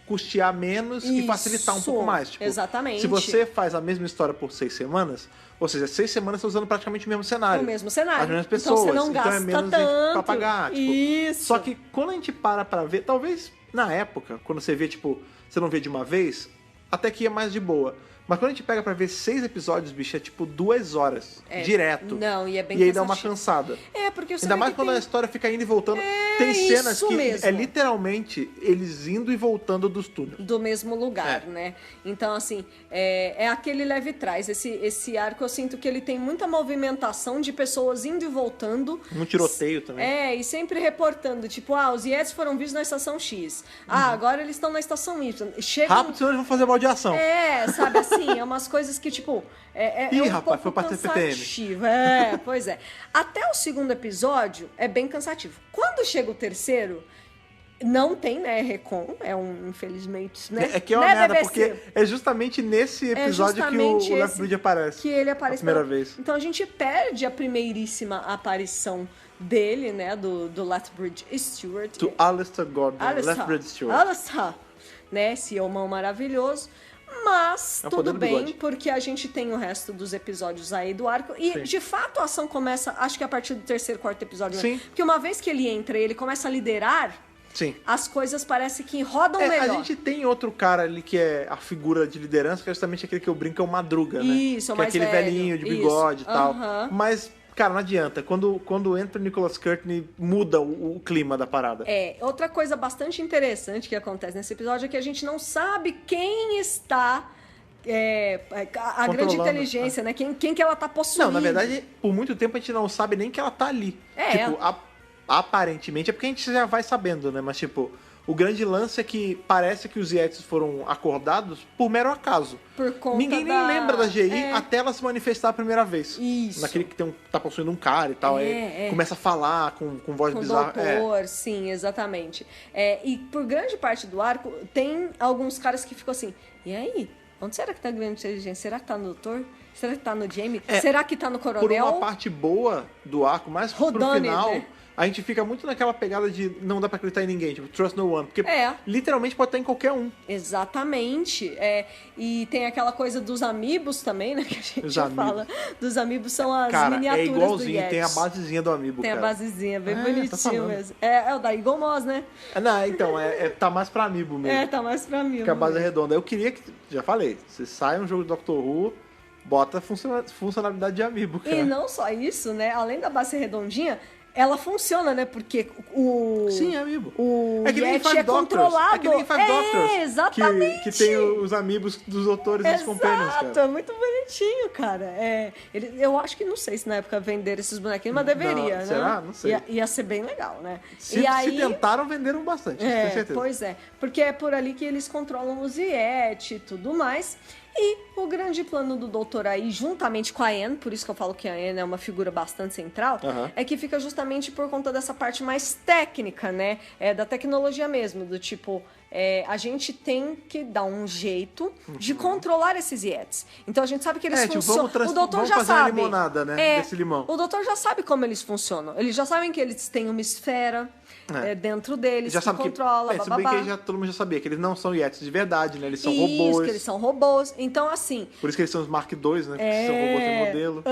custear menos e facilitar um pouco mais. Tipo, exatamente. Se você faz a mesma história por 6 semanas, ou seja, 6 semanas você tá usando praticamente o mesmo cenário. O mesmo cenário. As mesmas pessoas. Então você não gasta é menos tanto. gente pra pagar. Tipo, Isso. Só que quando a gente para pra ver, talvez na época, quando você vê, tipo, você não vê de uma vez, até que é mais de boa. Mas quando a gente pega pra ver 6 episódios, bicho, é tipo 2 horas. Direto. Não, e é bem E aí cansativo. dá uma cansada. Porque você Ainda mais quando a história fica indo e voltando. Tem cenas isso que mesmo. é literalmente eles indo e voltando dos túneis. Do mesmo lugar, né? Então, assim, é aquele leve trás. Esse arco, eu sinto que ele tem muita movimentação de pessoas indo e voltando. Um tiroteio também. E sempre reportando, tipo, os Yetis foram vistos na estação X. Agora eles estão na estação Y. Rápido, senão eles vão fazer baldeação. Sabe assim, é umas coisas que, tipo, Ih, um rapaz, foi pouco pra CPTM. cansativo. Pois é. Até o segundo episódio é bem cansativo. Quando chega o terceiro, não tem, né, recon, infelizmente, né? É uma merda, porque é justamente nesse episódio que o Lethbridge aparece. Que ele aparece a primeira vez. Então a gente perde a primeiríssima aparição dele, né, do Lethbridge Stewart. Do Alistair Gordon, Lethbridge Stewart. Alistair, né, esse homão maravilhoso. Mas tudo bem, porque a gente tem o resto dos episódios aí do arco. E, de fato, a ação começa, acho que a partir do terceiro, quarto episódio. Sim. Né? Porque uma vez que ele entra e ele começa a liderar, as coisas parecem que rodam melhor. A gente tem outro cara ali que é a figura de liderança, que é justamente aquele que eu brinco, é o Madruga, né? Isso, é o mais que é aquele velhinho de bigode e tal. Mas... Cara, não adianta. Quando entra o Nicholas Courtney, muda o clima da parada. Outra coisa bastante interessante que acontece nesse episódio é que a gente não sabe quem está... a grande inteligência, né? Quem que ela tá possuindo. Não, na verdade, por muito tempo a gente não sabe nem que ela tá ali. Tipo, aparentemente, é porque a gente já vai sabendo, né? Mas, tipo... O grande lance é que parece que os Yetis foram acordados por mero acaso. Por conta Ninguém nem lembra da GI até ela se manifestar a primeira vez. Isso. Naquele que tá possuindo um cara e tal. Começa a falar com voz bizarra. Doutor, sim, exatamente. E por grande parte do arco, tem alguns caras que ficam assim, e aí? Onde será que tá a grande inteligência? Será que tá no doutor? Será que tá no Jamie? Será que tá no coronel? Por uma parte boa do arco, mas pro final... Né? A gente fica muito naquela pegada de não dá pra acreditar em ninguém, tipo, trust no one. Porque literalmente pode estar em qualquer um. Exatamente. E tem aquela coisa dos amigos também, né? Que a gente fala. Dos amigos são as miniaturas do igualzinho, Yetis. Tem a basezinha do amiibo, Tem cara. a basezinha, bem bonitinho mesmo. É o da Eagle Moss, né? Não, então, tá mais pra amiibo mesmo. Tá mais pra amiibo. Porque a base é redonda. Eu queria que, já falei, você sai um jogo de Doctor Who, bota funcionalidade de amiibo, cara. E não só isso, né? Além da base redondinha, ela funciona, né? Porque o... Sim, é amiibo. O é que nem Yeti é controlado. É que nem Five Doctors. Exatamente. Que tem os amigos dos doutores e dos companions, cara. Exato, é muito bonitinho, cara. Eu acho que, não sei se na época venderam esses bonequinhos, mas deveria, né? Será? Não sei. Ia ser bem legal, né? Se tentaram, venderam bastante, tenho certeza. Pois é. Porque é por ali que eles controlam os Yeti e tudo mais. E o grande plano do doutor aí, juntamente com a Anne, por isso que eu falo que a Anne é uma figura bastante central, é que fica justamente por conta dessa parte mais técnica, né? Da tecnologia mesmo, do tipo... a gente tem que dar um jeito de controlar esses Yetis. Então a gente sabe que eles funcionam. O doutor já fazer sabe. Uma limonada, né? Desse limão. O doutor já sabe como eles funcionam. Eles já sabem que eles têm uma esfera dentro deles já que sabe controla, se bem que todo mundo já sabia que eles não são Yetis de verdade, né? Eles são robôs. Isso, que eles são robôs. Então, assim... Por isso que eles são os Mark II, né? Porque são robôs de modelo.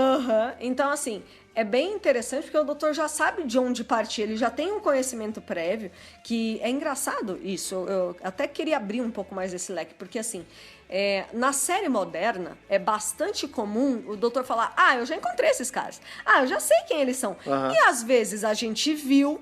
Então, assim... É bem interessante porque o doutor já sabe de onde partir, ele já tem um conhecimento prévio, que é engraçado isso. Eu até queria abrir um pouco mais esse leque, porque assim, na série moderna é bastante comum o doutor falar: eu já encontrei esses caras, eu já sei quem eles são. E às vezes a gente viu,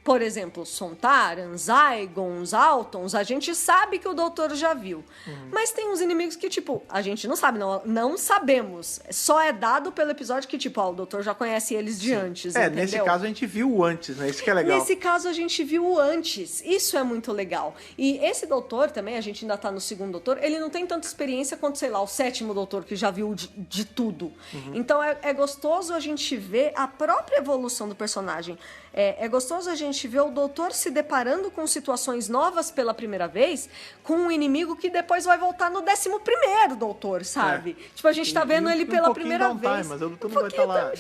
por exemplo, Sontarans, Zygons, Altons, a gente sabe que o doutor já viu. Mas tem uns inimigos que, tipo, a gente não sabe, não sabemos. Só é dado pelo episódio que, tipo, o doutor já conhece eles de antes, entendeu? Nesse caso a gente viu o antes, né? Isso que é legal. Nesse caso a gente viu o antes. Isso é muito legal. E esse doutor também, a gente ainda tá no segundo doutor, ele não tem tanta experiência quanto, sei lá, o sétimo doutor, que já viu de tudo. Então é gostoso a gente ver a própria evolução do personagem. É gostoso a gente gente vê o doutor se deparando com situações novas pela primeira vez, com um inimigo que depois vai voltar no 11º doutor, sabe? Tipo, a gente tá vendo ele pela primeira vez. Mas o doutor não vai estar lá.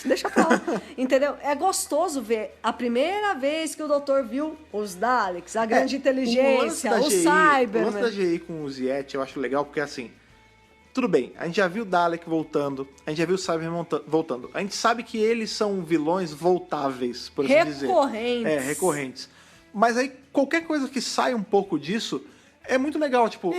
Deixa pra lá. Entendeu? É gostoso ver a primeira vez que o doutor viu os Daleks, a grande inteligência, o Cyberman. O lance da GI com o Ziet eu acho legal, porque assim, tudo bem, a gente já viu o Dalek voltando, a gente já viu o Cyberman voltando. A gente sabe que eles são vilões voltáveis, por assim dizer. Recorrentes. Mas aí, qualquer coisa que saia um pouco disso, é muito legal. Tipo,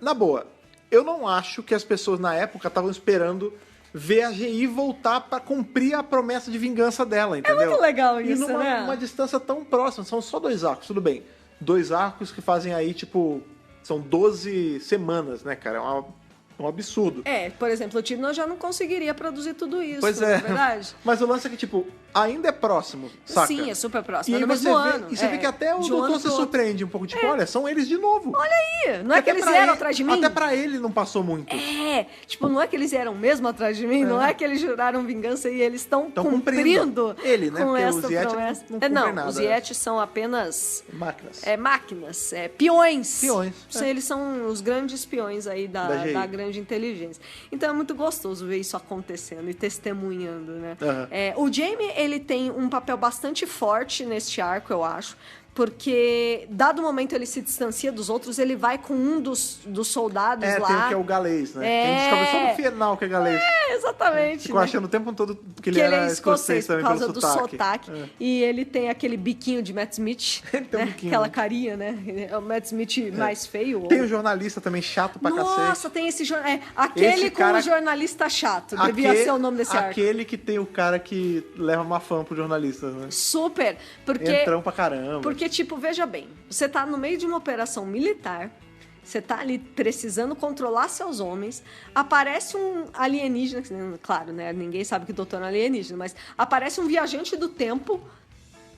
na boa, eu não acho que as pessoas na época estavam esperando ver a GI voltar pra cumprir a promessa de vingança dela, entendeu? É muito legal isso, e numa distância tão próxima, são só 2 arcos, tudo bem. 2 arcos que fazem aí, tipo, são 12 semanas, né, cara? É um absurdo. Por exemplo, o Tibnon já não conseguiria produzir tudo isso, pois é verdade? Mas o lance é que, tipo, ainda é próximo, saca? Sim, é super próximo, e é no mesmo ano. E você vê que até o doutor se surpreende um pouco, tipo, olha, são eles de novo. Olha aí, não é que eles vieram atrás de mim? Até pra ele não passou muito. Tipo, não é que eles vieram mesmo atrás de mim, não é que eles juraram vingança e eles estão cumprindo ele, né? Com porque essa os Yeti promessa. não cumprem nada. Os Yeti são apenas... Máquinas. Peões. Peões. Eles são os grandes peões aí da grande inteligência. Então é muito gostoso ver isso acontecendo e testemunhando, né? O Jamie, ele tem um papel bastante forte neste arco, eu acho. Porque, dado o momento ele se distancia dos outros, ele vai com um dos soldados lá. Tem o que é o galês, né? Tem descobre só no final que é galês. Exatamente. Ficou achando o tempo todo que ele era escocês também por causa pelo do sotaque. E ele tem aquele biquinho de Matt Smith. Ele tem um biquinho. Aquela carinha, né? É o Matt Smith mais feio. Tem o jornalista também chato pra cacete. Nossa, tem esse jornalista. Aquele com o jornalista chato. Devia ser o nome desse arco. Aquele que tem o cara que leva uma fama pro jornalista, né? Super. Porque... Entrão pra caramba. Porque, tipo, veja bem, você tá no meio de uma operação militar, você tá ali precisando controlar seus homens, aparece um alienígena, claro, né, ninguém sabe que o doutor é um alienígena, mas aparece um viajante do tempo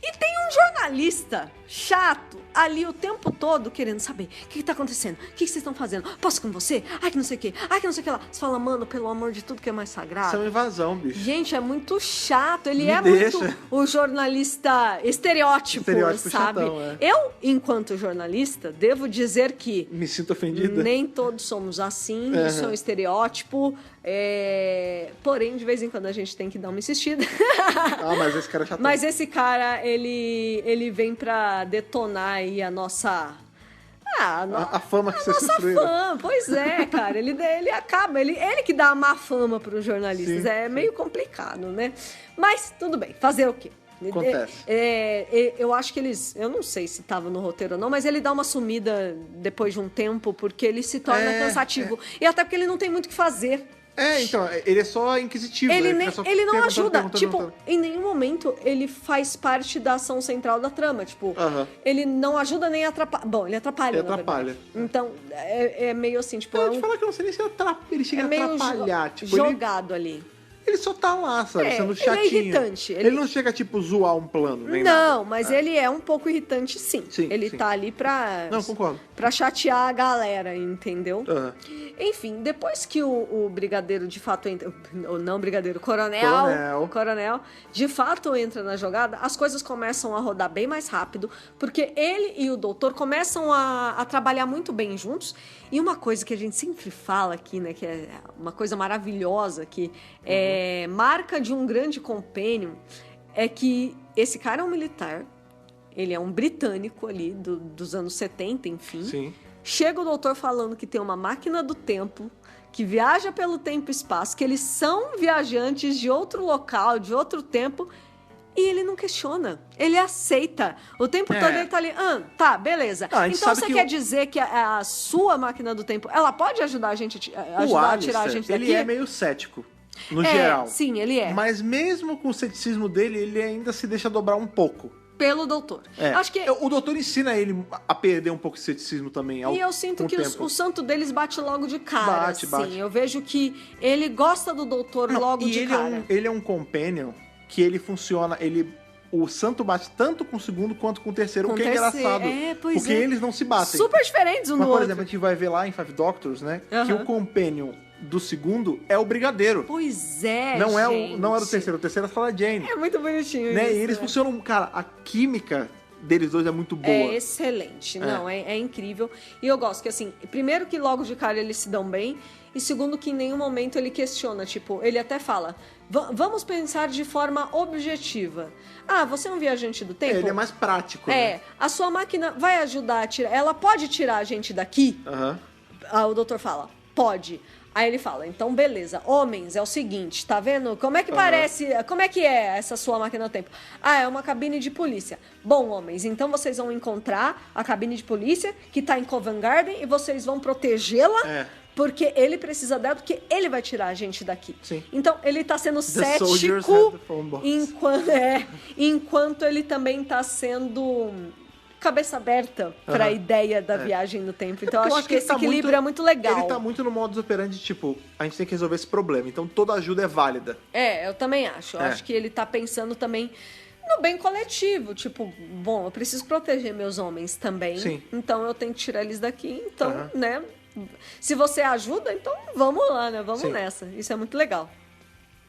e tem um jornalista chato ali o tempo todo querendo saber o que tá acontecendo, o que vocês estão fazendo, posso ir com você? Ai, que não sei o que, ai, que não sei o que lá. Você fala, mano, pelo amor de tudo que é mais sagrado. Isso é uma invasão, bicho. Gente, é muito chato. Ele Me deixa. Muito o jornalista estereótipo sabe? Chatão, Eu, enquanto jornalista, devo dizer que... Me sinto ofendida. Nem todos somos assim, isso é um estereótipo. Porém, de vez em quando a gente tem que dar uma insistida. Mas esse cara é chatão. Mas esse cara, ele vem pra detonar aí a nossa... a fama que vocês construíram. Pois é, cara. Ele acaba... Ele que dá a má fama pros jornalistas. Sim, meio complicado, né? Mas, tudo bem. Fazer o quê? Acontece. Eu acho que eles... Eu não sei se estava no roteiro ou não, mas ele dá uma sumida depois de um tempo, porque ele se torna cansativo. E até porque ele não tem muito o que fazer. Então, ele é só inquisitivo. Ele não ajuda. Tipo, em nenhum momento ele faz parte da ação central da trama. Tipo, ele não ajuda nem atrapalha. Bom, ele atrapalha, Ele atrapalha. Então, é meio assim, tipo... Eu te falar que eu não sei nem se ele chega a atrapalhar. Tipo, jogado ali. Ele só tá lá, sabe? Sendo chatinho. Ele é irritante. Ele não chega, tipo, zoar um plano, nem nada. Não, mas ele é um pouco irritante, sim. Ele tá ali pra... Não, concordo. Pra chatear a galera, entendeu? Enfim, depois que o brigadeiro de fato entra... Ou não brigadeiro, coronel, de fato entra na jogada, as coisas começam a rodar bem mais rápido, porque ele e o doutor começam a trabalhar muito bem juntos. E uma coisa que a gente sempre fala aqui, né, que é uma coisa maravilhosa, que é marca de um grande companion, é que esse cara é um militar, ele é um britânico ali, dos anos 70, enfim. Sim. Chega o doutor falando que tem uma máquina do tempo, que viaja pelo tempo e espaço, que eles são viajantes de outro local, de outro tempo... E ele não questiona, ele aceita. O tempo todo ele tá ali, tá, beleza. Então você quer dizer que a sua máquina do tempo, ela pode ajudar a gente a tirar a gente daqui? Ele é meio cético, no geral. Sim, ele é. Mas mesmo com o ceticismo dele, ele ainda se deixa dobrar um pouco. Pelo doutor. Acho que... O doutor ensina ele a perder um pouco de ceticismo também. E eu sinto que o santo deles bate logo de cara. Bate. Eu vejo que ele gosta do doutor logo de cara. Ele é um companion que ele funciona, o santo bate tanto com o segundo quanto com o terceiro, o que é engraçado. Porque eles não se batem. Super diferentes um do outro. Por exemplo, a gente vai ver lá em Five Doctors, né? Que o companion do segundo é o brigadeiro. Pois é, Não gente. Não é o terceiro a sala Jane. É muito bonitinho Né? isso. E eles funcionam, cara, a química deles dois é muito boa. É excelente, não, é incrível. E eu gosto que, assim, primeiro que logo de cara eles se dão bem, e segundo que em nenhum momento ele questiona, tipo, ele até fala, vamos pensar de forma objetiva. Ah, você é um viajante do tempo? Ele é mais prático, É, né? a sua máquina vai ajudar a tirar, ela pode tirar a gente daqui? Aham. O doutor fala, pode. Aí ele fala, então beleza, homens, é o seguinte, tá vendo? Como é que parece, como é que é essa sua máquina do tempo? Ah, é uma cabine de polícia. Bom, homens, então vocês vão encontrar a cabine de polícia que tá em Covent Garden e vocês vão protegê-la, porque ele precisa dela, porque ele vai tirar a gente daqui. Sim. Então, ele tá sendo soldiers cético have the phone box. enquanto ele também tá sendo cabeça aberta para a ideia da viagem no tempo. Então, Eu acho que esse tá equilíbrio é muito legal. Ele tá muito no modus operandi, tipo, a gente tem que resolver esse problema. Então, toda ajuda é válida. Eu também acho. Eu acho que ele tá pensando também no bem coletivo. Tipo, bom, eu preciso proteger meus homens também. Sim. Então, eu tenho que tirar eles daqui. Então, né? Se você ajuda, então vamos lá, né? Vamos nessa. Isso é muito legal.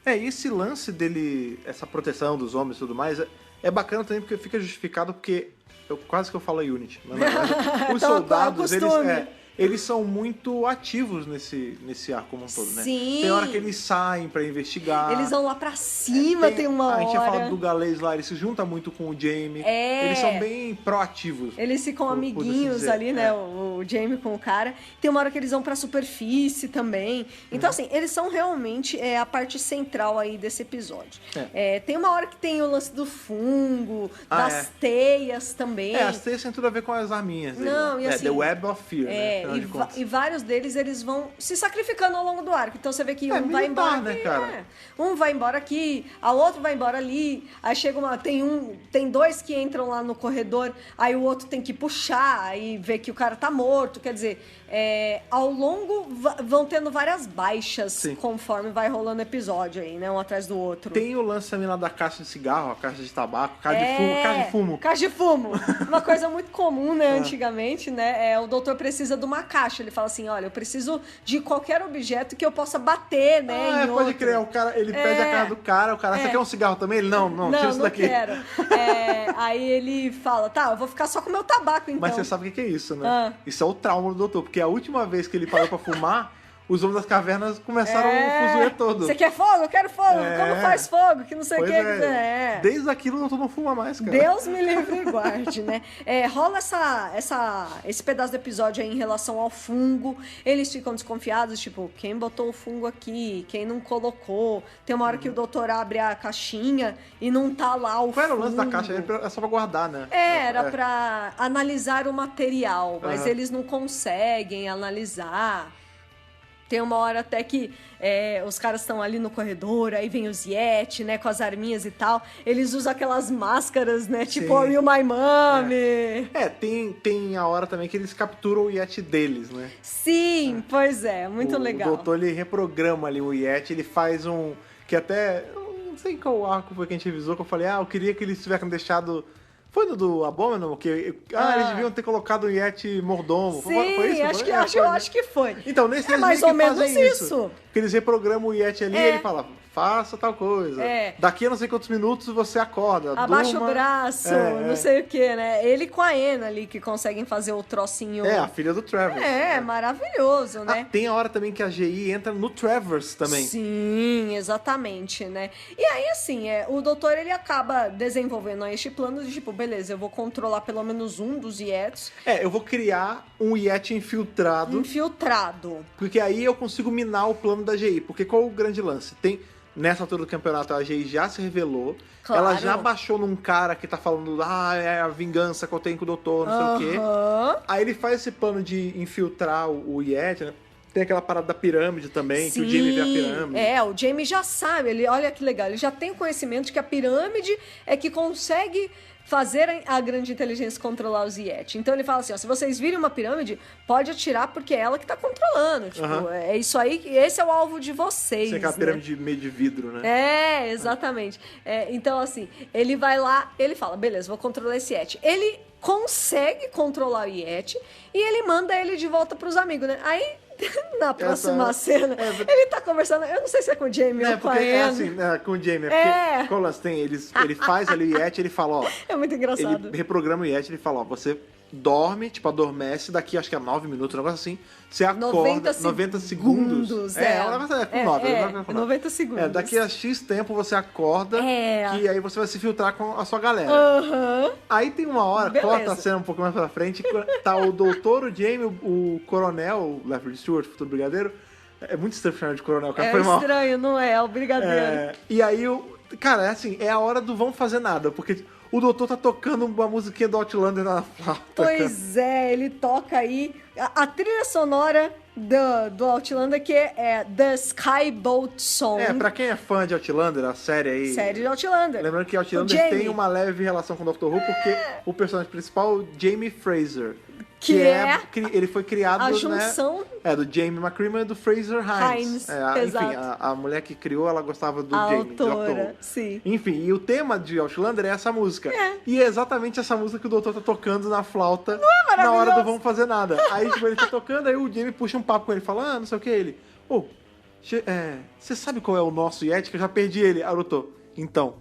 E esse lance dele, essa proteção dos homens e tudo mais, é bacana também porque fica justificado porque... quase que eu falo Unity. Mas na verdade, os soldados, eles são muito ativos nesse ar como um todo, né? Sim. Tem hora que eles saem pra investigar. Eles vão lá pra cima, tem uma hora. A gente tinha falado do galês lá, ele se junta muito com o Jamie. Eles são bem proativos. Eles ficam amiguinhos assim ali, né? O Jamie com o cara. Tem uma hora que eles vão pra superfície também. Então, assim, eles são realmente a parte central aí desse episódio. Tem uma hora que tem o lance do fungo, das teias também. As teias têm tudo a ver com as arminhas. Não, e assim, The Web of Fear, né? E vários deles, eles vão se sacrificando ao longo do arco. Então você vê que um vai embora né, aqui, cara? Um vai embora aqui, a outro vai embora ali. Aí chega tem dois que entram lá no corredor, aí o outro tem que puxar, aí vê que o cara tá morto. Quer dizer, ao longo vão tendo várias baixas conforme vai rolando o episódio aí, né? Um atrás do outro. Tem o lance também lá da caixa de cigarro, a caixa de tabaco, caixa de fumo. Caixa de fumo. Uma coisa muito comum, né, antigamente, né? O doutor precisa de uma caixa. Ele fala assim, olha, eu preciso de qualquer objeto que eu possa bater, né? Pode crer. O cara, ele pede a cara do cara, o cara, você quer um cigarro também? Ele, não, tira isso daqui. Não quero. Aí ele fala, tá, eu vou ficar só com o meu tabaco, então. Mas você sabe o que é isso, né? Isso é o trauma do doutor, porque a última vez que ele parou pra fumar, os homens das cavernas começaram o fuzuê todo. Você quer fogo? Eu quero fogo. Como faz fogo? Que não sei o que. Desde aquilo o doutor não fuma mais, cara. Deus me livre e guarde, né? Rola esse pedaço do episódio aí em relação ao fungo. Eles ficam desconfiados, tipo, quem botou o fungo aqui? Quem não colocou? Tem uma hora que o doutor abre a caixinha e não tá lá o fungo. Qual era o lance da caixa? É só pra guardar, né? Era pra analisar o material, mas eles não conseguem analisar. Tem uma hora até que os caras estão ali no corredor, aí vem os Yeti, né, com as arminhas e tal. Eles usam aquelas máscaras, né, tipo Are You My Mommy? Tem a hora também que eles capturam o Yeti deles, né? Sim, pois é, muito legal. O doutor, ele reprograma ali o Yeti, ele faz um... que até... eu não sei qual arco foi que a gente revisou, que eu falei, eu queria que eles tivessem deixado... Foi no do Abominable? Eles deviam ter colocado o Yeti mordomo. Sim, foi isso? Acho que foi. Então, nesse eles mais ou menos isso. Porque eles reprogramam o Yeti ali e ele fala, faça tal coisa. Daqui a não sei quantos minutos você acorda. Abaixa o braço, não sei o que, né? Ele com a Anna ali que conseguem fazer o trocinho. A filha do Travers. Maravilhoso, né? Tem a hora também que a GI entra no Travers também. Sim, exatamente, né? E aí, assim, o doutor, ele acaba desenvolvendo este plano de, tipo, beleza, eu vou controlar pelo menos um dos Yetis. Eu vou criar um Yeti infiltrado. Porque aí eu consigo minar o plano da GI. Porque qual é o grande lance? Nessa altura do campeonato, a GI já se revelou. Claro. Ela já baixou num cara que tá falando, é a vingança que eu tenho com o doutor, não sei o quê. Aí ele faz esse plano de infiltrar o Yeti, né? Tem aquela parada da pirâmide também, que o Jamie vê a pirâmide. O Jamie já sabe, olha que legal, ele já tem o conhecimento de que a pirâmide é que consegue fazer a grande inteligência controlar os Yeti. Então ele fala assim, se vocês virem uma pirâmide, pode atirar porque é ela que tá controlando. Tipo, é isso aí, esse é o alvo de vocês. Isso é aquela pirâmide meio de vidro, né? Exatamente. Então, assim, ele vai lá, ele fala, beleza, vou controlar esse Yeti. Ele consegue controlar o Yeti e ele manda ele de volta pros amigos, né? Aí Na próxima cena, ele tá conversando, eu não sei se é com o Jamie ou com a Anne. Assim, com o Jamie, porque Colas tem, ele faz ali o Yeti, ele fala, ó... É muito engraçado. Ele reprograma o Yeti, ele fala, ó, você dorme, tipo, adormece, daqui acho que é 9 minutos, um negócio assim, você acorda... 90 segundos. Um negócio com 9. 90 segundos. Daqui a X tempo você acorda, que aí você vai se filtrar com a sua galera. Aí tem uma hora, corta a cena um pouco mais pra frente, tá o doutor, o Jamie, o coronel, o Lefford Stewart, futuro brigadeiro. É muito estranho chamar de coronel, cara. É foi mal. Estranho, não é? O brigadeiro. E aí, cara, é assim, é a hora do vamos fazer nada, porque o doutor tá tocando uma musiquinha do Outlander na flauta. Pois é, ele toca aí a trilha sonora do Outlander, que é The Skyboat Song. Pra quem é fã de Outlander, a série aí... Série de Outlander. Lembrando que Outlander tem uma leve relação com o Dr. Who, porque o personagem principal, o Jamie Fraser... ele foi criado, a junção, né? Do Jamie McCrimmon e do Fraser Hines. Exato. Enfim, a mulher que criou, ela gostava do a Jamie. autora, sim. Enfim, e o tema de Outlander é essa música. E é exatamente essa música que o doutor tá tocando na flauta na hora do vamos fazer nada. Aí, tipo, ele tá tocando, aí o Jamie puxa um papo com ele, fala, não sei o que, ele... você sabe qual é o nosso Yeti? Que eu já perdi ele. Aí o doutor, então...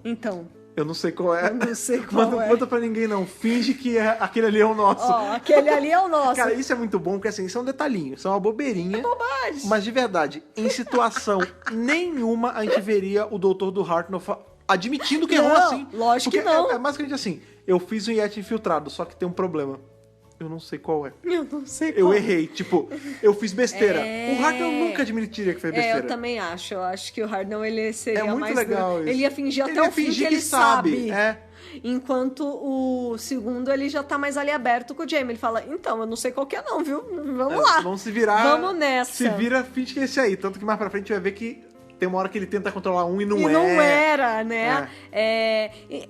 Eu não sei qual é. Eu não sei qual é. Conta pra ninguém, não. Finge que aquele ali é o nosso. Aquele ali é o nosso. Cara, isso é muito bom, porque assim, isso é um detalhinho. Isso é uma bobeirinha. É bobagem. Mas de verdade, em situação nenhuma a gente veria o doutor do Hartnell admitindo que errou assim. Lógico porque que não. É basicamente assim, eu fiz um Yeti infiltrado, só que tem um problema. Eu não sei qual é. Eu não sei qual Eu errei. Tipo, eu fiz besteira. O Hartnell nunca admitiria que fez besteira. Eu também acho. Eu acho que o Hartnell, ele seria muito mais... legal isso. Ele ia fingir até o fim que ele sabe. É. Enquanto o segundo, ele já tá mais ali aberto com o Jamie. Ele fala, então, eu não sei qual que é não, viu? Vamos lá. Vamos se virar. Vamos nessa. Se vira, finge que é esse aí. Tanto que mais pra frente vai ver que tem uma hora que ele tenta controlar um e não é. Não era, né?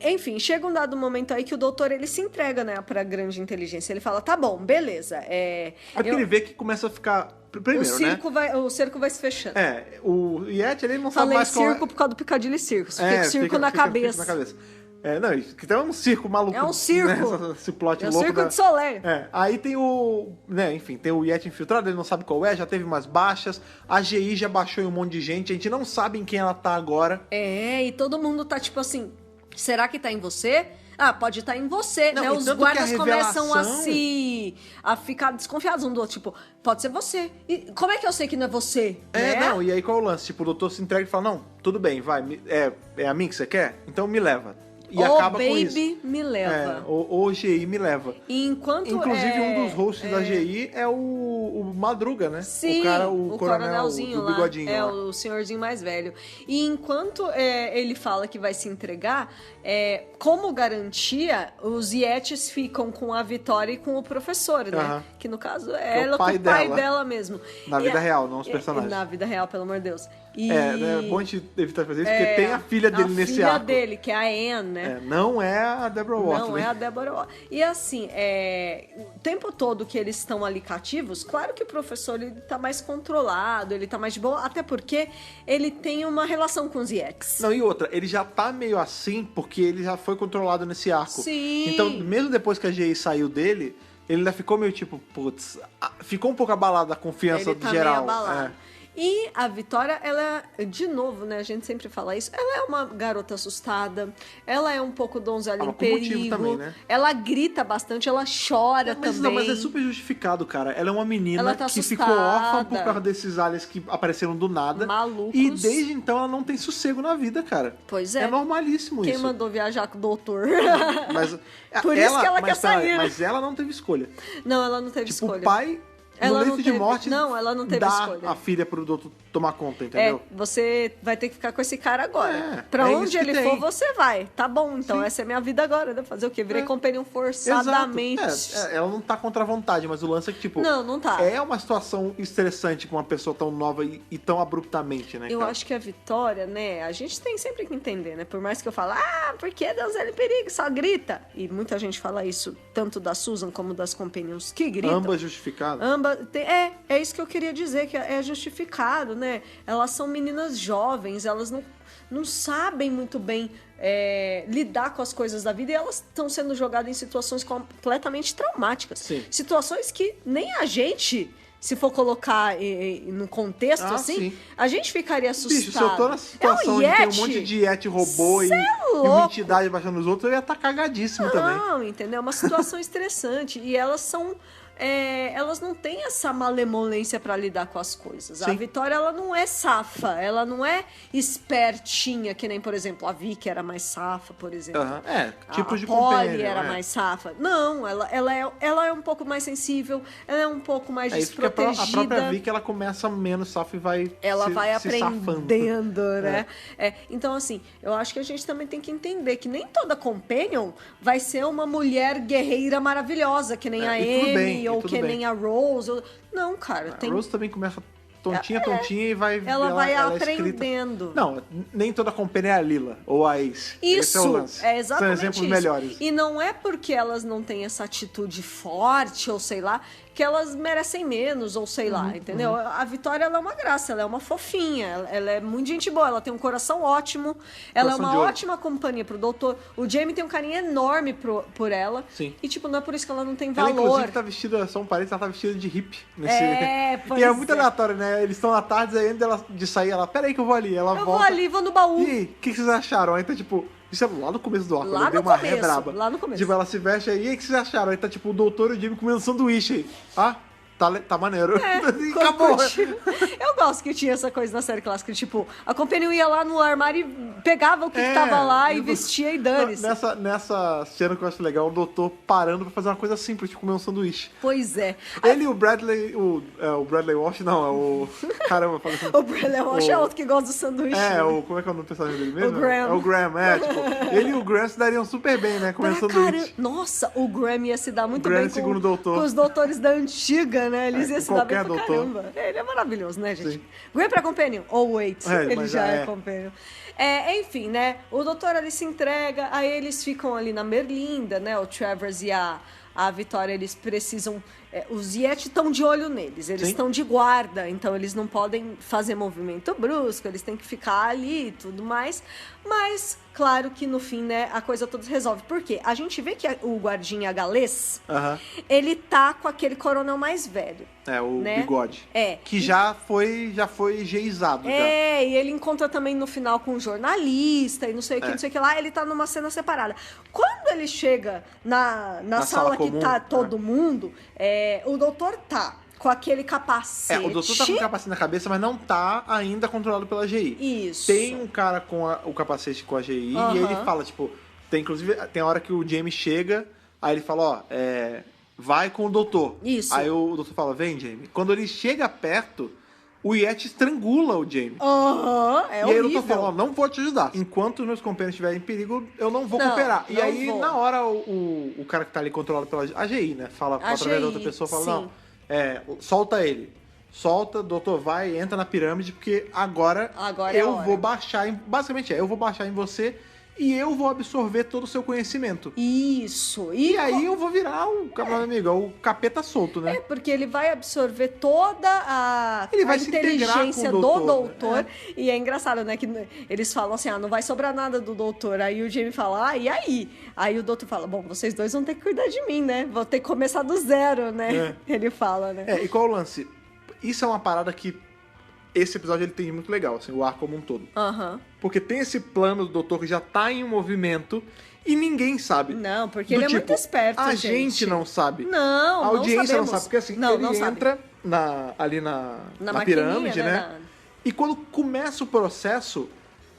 Enfim, chega um dado momento aí que o doutor, ele se entrega, né, pra grande inteligência. Ele fala, tá bom, beleza. Porque ele vê que começa a ficar... Primeiro, o cerco vai se fechando. O Yeti, ele não sabe mais qual é... circo por causa do Picadilly Circus. Fica circo na cabeça. Fica na cabeça. Que tem um circo maluco. É um circo. Né? Esse plot louco. É um circo de Soleil. Aí tem tem o Yeti infiltrado, ele não sabe qual é, já teve umas baixas. A GI já baixou em um monte de gente, a gente não sabe em quem ela tá agora. E todo mundo tá tipo assim, será que tá em você? Pode estar em você, não, né? Os guardas começam a ficar desconfiados um do outro, tipo, pode ser você. E como é que eu sei que não é você? E aí qual é o lance? Tipo, o doutor se entrega e fala, não, tudo bem, vai, é a mim que você quer? Então me leva. E acaba com isso. Baby me leva. O GI me leva. E enquanto inclusive, um dos hosts da GI é o Madruga, né? Sim, o coronelzinho do bigodinho lá. lá. O senhorzinho mais velho. E enquanto ele fala que vai se entregar, como garantia, os Yetis ficam com a Vitória e com o professor, né? Que no caso é ela com o pai dela mesmo. Na vida real, não os personagens. Na vida real, pelo amor de Deus. É bom a gente evitar de fazer isso, porque tem a filha dele nesse arco. A filha dele, que é a Anne, né? Não é a Deborah Watley. Não é a Deborah Watley. E assim, o tempo todo que eles estão ali cativos, claro que o professor ele tá mais controlado, ele tá mais de boa, até porque ele tem uma relação com os Yetis. Não, e outra, ele já tá meio assim, porque ele já foi controlado nesse arco. Sim. Então, mesmo depois que a GI saiu dele, ele ainda ficou meio tipo, putz, ficou um pouco abalado a confiança ele tá geral. Meio abalado. E a Vitória, ela, de novo, né, a gente sempre fala isso, ela é uma garota assustada, ela é um pouco donzela em perigo, também, né? Ela grita bastante, ela chora também. Mas é super justificado, cara. Ela é uma menina tá que assustada. ficou órfã por causa desses aliens que apareceram do nada. Malucos. E desde então ela não tem sossego na vida, cara. Pois é. É normalíssimo Quem isso. mandou viajar com o doutor? Mas, por isso que ela quer sair. Mas ela não teve escolha. Não, ela não teve escolha. O pai... Ela no leito de morte, ela não teve dá escolha. A filha pro doutor tomar conta, entendeu? Você vai ter que ficar com esse cara agora. Pra onde ele for, você vai. Tá bom, então Sim. essa é a minha vida agora, né? Fazer o quê? Virei companion forçadamente. Ela não tá contra a vontade, mas o lance é que, tipo... Não tá. É uma situação estressante com uma pessoa tão nova e tão abruptamente, né, Eu acho que a Vitória, né? A gente tem sempre que entender, né? Por mais que eu fale, porque Deus é em perigo, só grita. E muita gente fala isso, tanto da Susan como das companions que gritam. Ambas justificadas. É isso que eu queria dizer, que é justificado, né? Elas são meninas jovens, elas não sabem muito bem lidar com as coisas da vida e elas estão sendo jogadas em situações completamente traumáticas. Sim. Situações que nem a gente se for colocar no contexto, assim, sim. a gente ficaria assustado. Bicho, se eu tô na situação de ter um monte de Yeti robô e uma entidade baixando os outros, eu ia estar cagadíssimo também. Não, entendeu? É uma situação estressante. E elas são... elas não têm essa malemolência pra lidar com as coisas. Sim. A Vitória, ela não é safa, ela não é espertinha, que nem, por exemplo, a Vicky era mais safa, por exemplo. Tipo de a Polly companion, era mais safa. Não, ela é um pouco mais sensível, ela é um pouco mais desprotegida. A própria Vicky, ela começa menos safa e vai vai se safando. aprendendo, né? Então, assim, eu acho que a gente também tem que entender que nem toda companion vai ser uma mulher guerreira maravilhosa, que nem a Amy, ou que nem a Rose. Não, cara. A Rose também começa tontinha e vai... Ela vai É aprendendo. não, nem toda companhia é a Lila ou a Ace. Isso, esse é o lance. É exatamente São exemplos isso. melhores. E não é porque elas não têm essa atitude forte, ou sei lá, que elas merecem menos, ou sei lá, entendeu? A Vitória, ela é uma graça, ela é uma fofinha, ela é muito gente boa, ela tem um coração ótimo, ela é uma ótima companhia pro doutor. O Jamie tem um carinho enorme por ela. Sim. E, tipo, não é por isso que ela não tem Ela, valor. inclusive, tá vestida, só um parênteses, ela tá vestida de hippie. Pois E é muito aleatório, né? Eles estão na tarde, aí antes de sair, ela, peraí que eu vou ali. Ela volta. Vou ali, vou no baú. E aí, o que vocês acharam? Aí tá, tipo... Isso é lá no começo do arco, Lá ela deu no uma começo, rebraba. lá no começo. Tipo, ela se veste aí, e aí, o que vocês acharam? Aí tá, tipo, o doutor e o Jamie comendo sanduíche aí. Ah, tá maneiro. E acabou. Eu gosto que tinha essa coisa na série clássica, tipo, a companhia ia lá no armário e pegava o que tava lá e vestia e dane-se. Nessa cena que eu acho legal, o doutor parando pra fazer uma coisa simples, tipo comer um sanduíche. Pois é. Ele e o Bradley, o Bradley Walsh, não, é o... Caramba, falei assim. O Bradley Walsh é outro que gosta do sanduíche. Como é que é o nome do personagem dele mesmo? O Graham. É o Graham, tipo, ele e o Graham se dariam super bem, né, comendo sanduíche. Nossa, o Graham ia se dar muito Graham, bem segundo doutor. com os doutores da antiga, né? Eles iam se dar bem pra doutor. caramba. Ele é maravilhoso, né, gente? Sim. Graham pra Companion, ou Wait, ele já é Companion. Enfim, né? O doutor ali se entrega, aí eles ficam ali na Merlinda, né? O Travers e a Vitória, eles precisam... os Yeti estão de olho neles, eles estão de guarda, então eles não podem fazer movimento brusco, eles têm que ficar ali e tudo mais. Mas, claro que no fim, né, a coisa toda se resolve. Por quê? A gente vê que o guardinha galês, ele tá com aquele coronel mais velho. O bigode. Que e... já foi geizado. E ele encontra também no final com um jornalista e não sei o que lá, ele tá numa cena separada. Quando ele chega na sala comum, que tá todo mundo, o doutor tá com aquele capacete. O doutor tá com o capacete na cabeça, mas não tá ainda controlado pela AGI. Isso. Tem um cara com o capacete com a AGI e ele fala, tipo... Inclusive, tem a hora que o Jamie chega, aí ele fala, vai com o doutor. Isso. Aí o doutor fala, vem, Jamie. Quando ele chega perto, o Yeti estrangula o Jamie. É horrível. E aí o doutor fala, não vou te ajudar. Enquanto os meus companheiros estiverem em perigo, eu não vou cooperar. E aí, na hora, o cara que tá ali controlado pela AGI, né? Fala através da outra pessoa, fala, não... solta ele. Solta, doutor, vai, entra na pirâmide, porque agora eu vou baixar basicamente eu vou baixar em você e eu vou absorver todo o seu conhecimento. Isso. E aí eu vou virar o capeta solto, né? Porque ele vai absorver toda a inteligência do doutor. E é engraçado, né? Que eles falam assim, não vai sobrar nada do doutor. Aí o Jamie fala, e aí? Aí o doutor fala, bom, vocês dois vão ter que cuidar de mim, né? Vou ter que começar do zero, né? Ele fala, né? E qual é o lance? Isso é uma parada que esse episódio ele tem muito legal, assim, o ar como um todo. Porque tem esse plano do doutor que já tá em um movimento e ninguém sabe. Não, porque ele é muito esperto, a gente não sabe. Não, a audiência não sabemos. sabe, porque assim, ele entra ali na pirâmide, né? E quando começa o processo,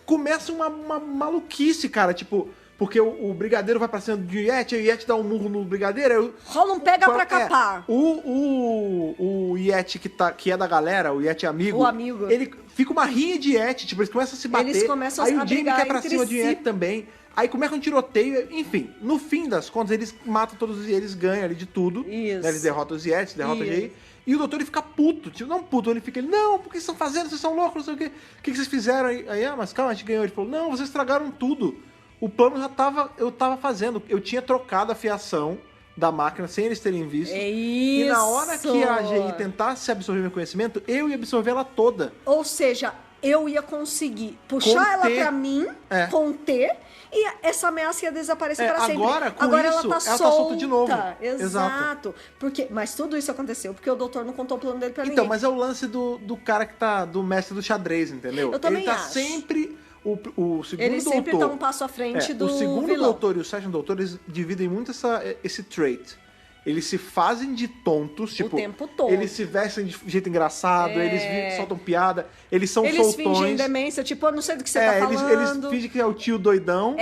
começa uma maluquice, cara, tipo... Porque o brigadeiro vai pra cima do Yeti, aí o Yeti dá um murro no brigadeiro. Rola um pega pra capar. O Yeti que é da galera, o Yeti amigo. O amigo. Ele fica uma rinha de Yeti, tipo, eles começam a se bater. Eles começam aí a o Jamie brigar quer pra cima si. do Yeti também. Aí começa um tiroteio, enfim. No fim das contas, eles matam todos e eles ganham ali de tudo. Isso. Né? Eles derrotam os Yetis, derrotam o Jay. E o doutor ele fica puto, tipo, não puto, ele fica, não, por que vocês estão fazendo? Vocês são loucos, não sei o quê. O que vocês fizeram aí? Mas calma, a gente ganhou. Ele falou, não, vocês estragaram tudo. O plano eu tava fazendo. Eu tinha trocado a fiação da máquina sem eles terem visto. Isso. E na hora que a AGI tentasse absorver meu conhecimento, eu ia absorver ela toda. Ou seja, eu ia conseguir puxar Conter. ela pra mim, conter, e essa ameaça ia desaparecer pra sempre. Agora, com Agora isso, ela tá ela tá solta de novo. Exato. Mas tudo isso aconteceu porque o doutor não contou o plano dele pra ninguém. Então, mas é o lance do cara que tá... Do mestre do xadrez, entendeu? Eu também Ele tá acho. sempre... O segundo Ele sempre doutor... tá um passo à frente do O segundo vilão. doutor e o sétimo doutor, eles dividem muito esse trait. Eles se fazem de tontos, tipo... tempo todo. Eles se vestem de jeito engraçado, eles soltam piada, eles são soltões. Eles fingem demência, tipo, eu não sei do que você tá falando. Eles fingem que é o tio doidão.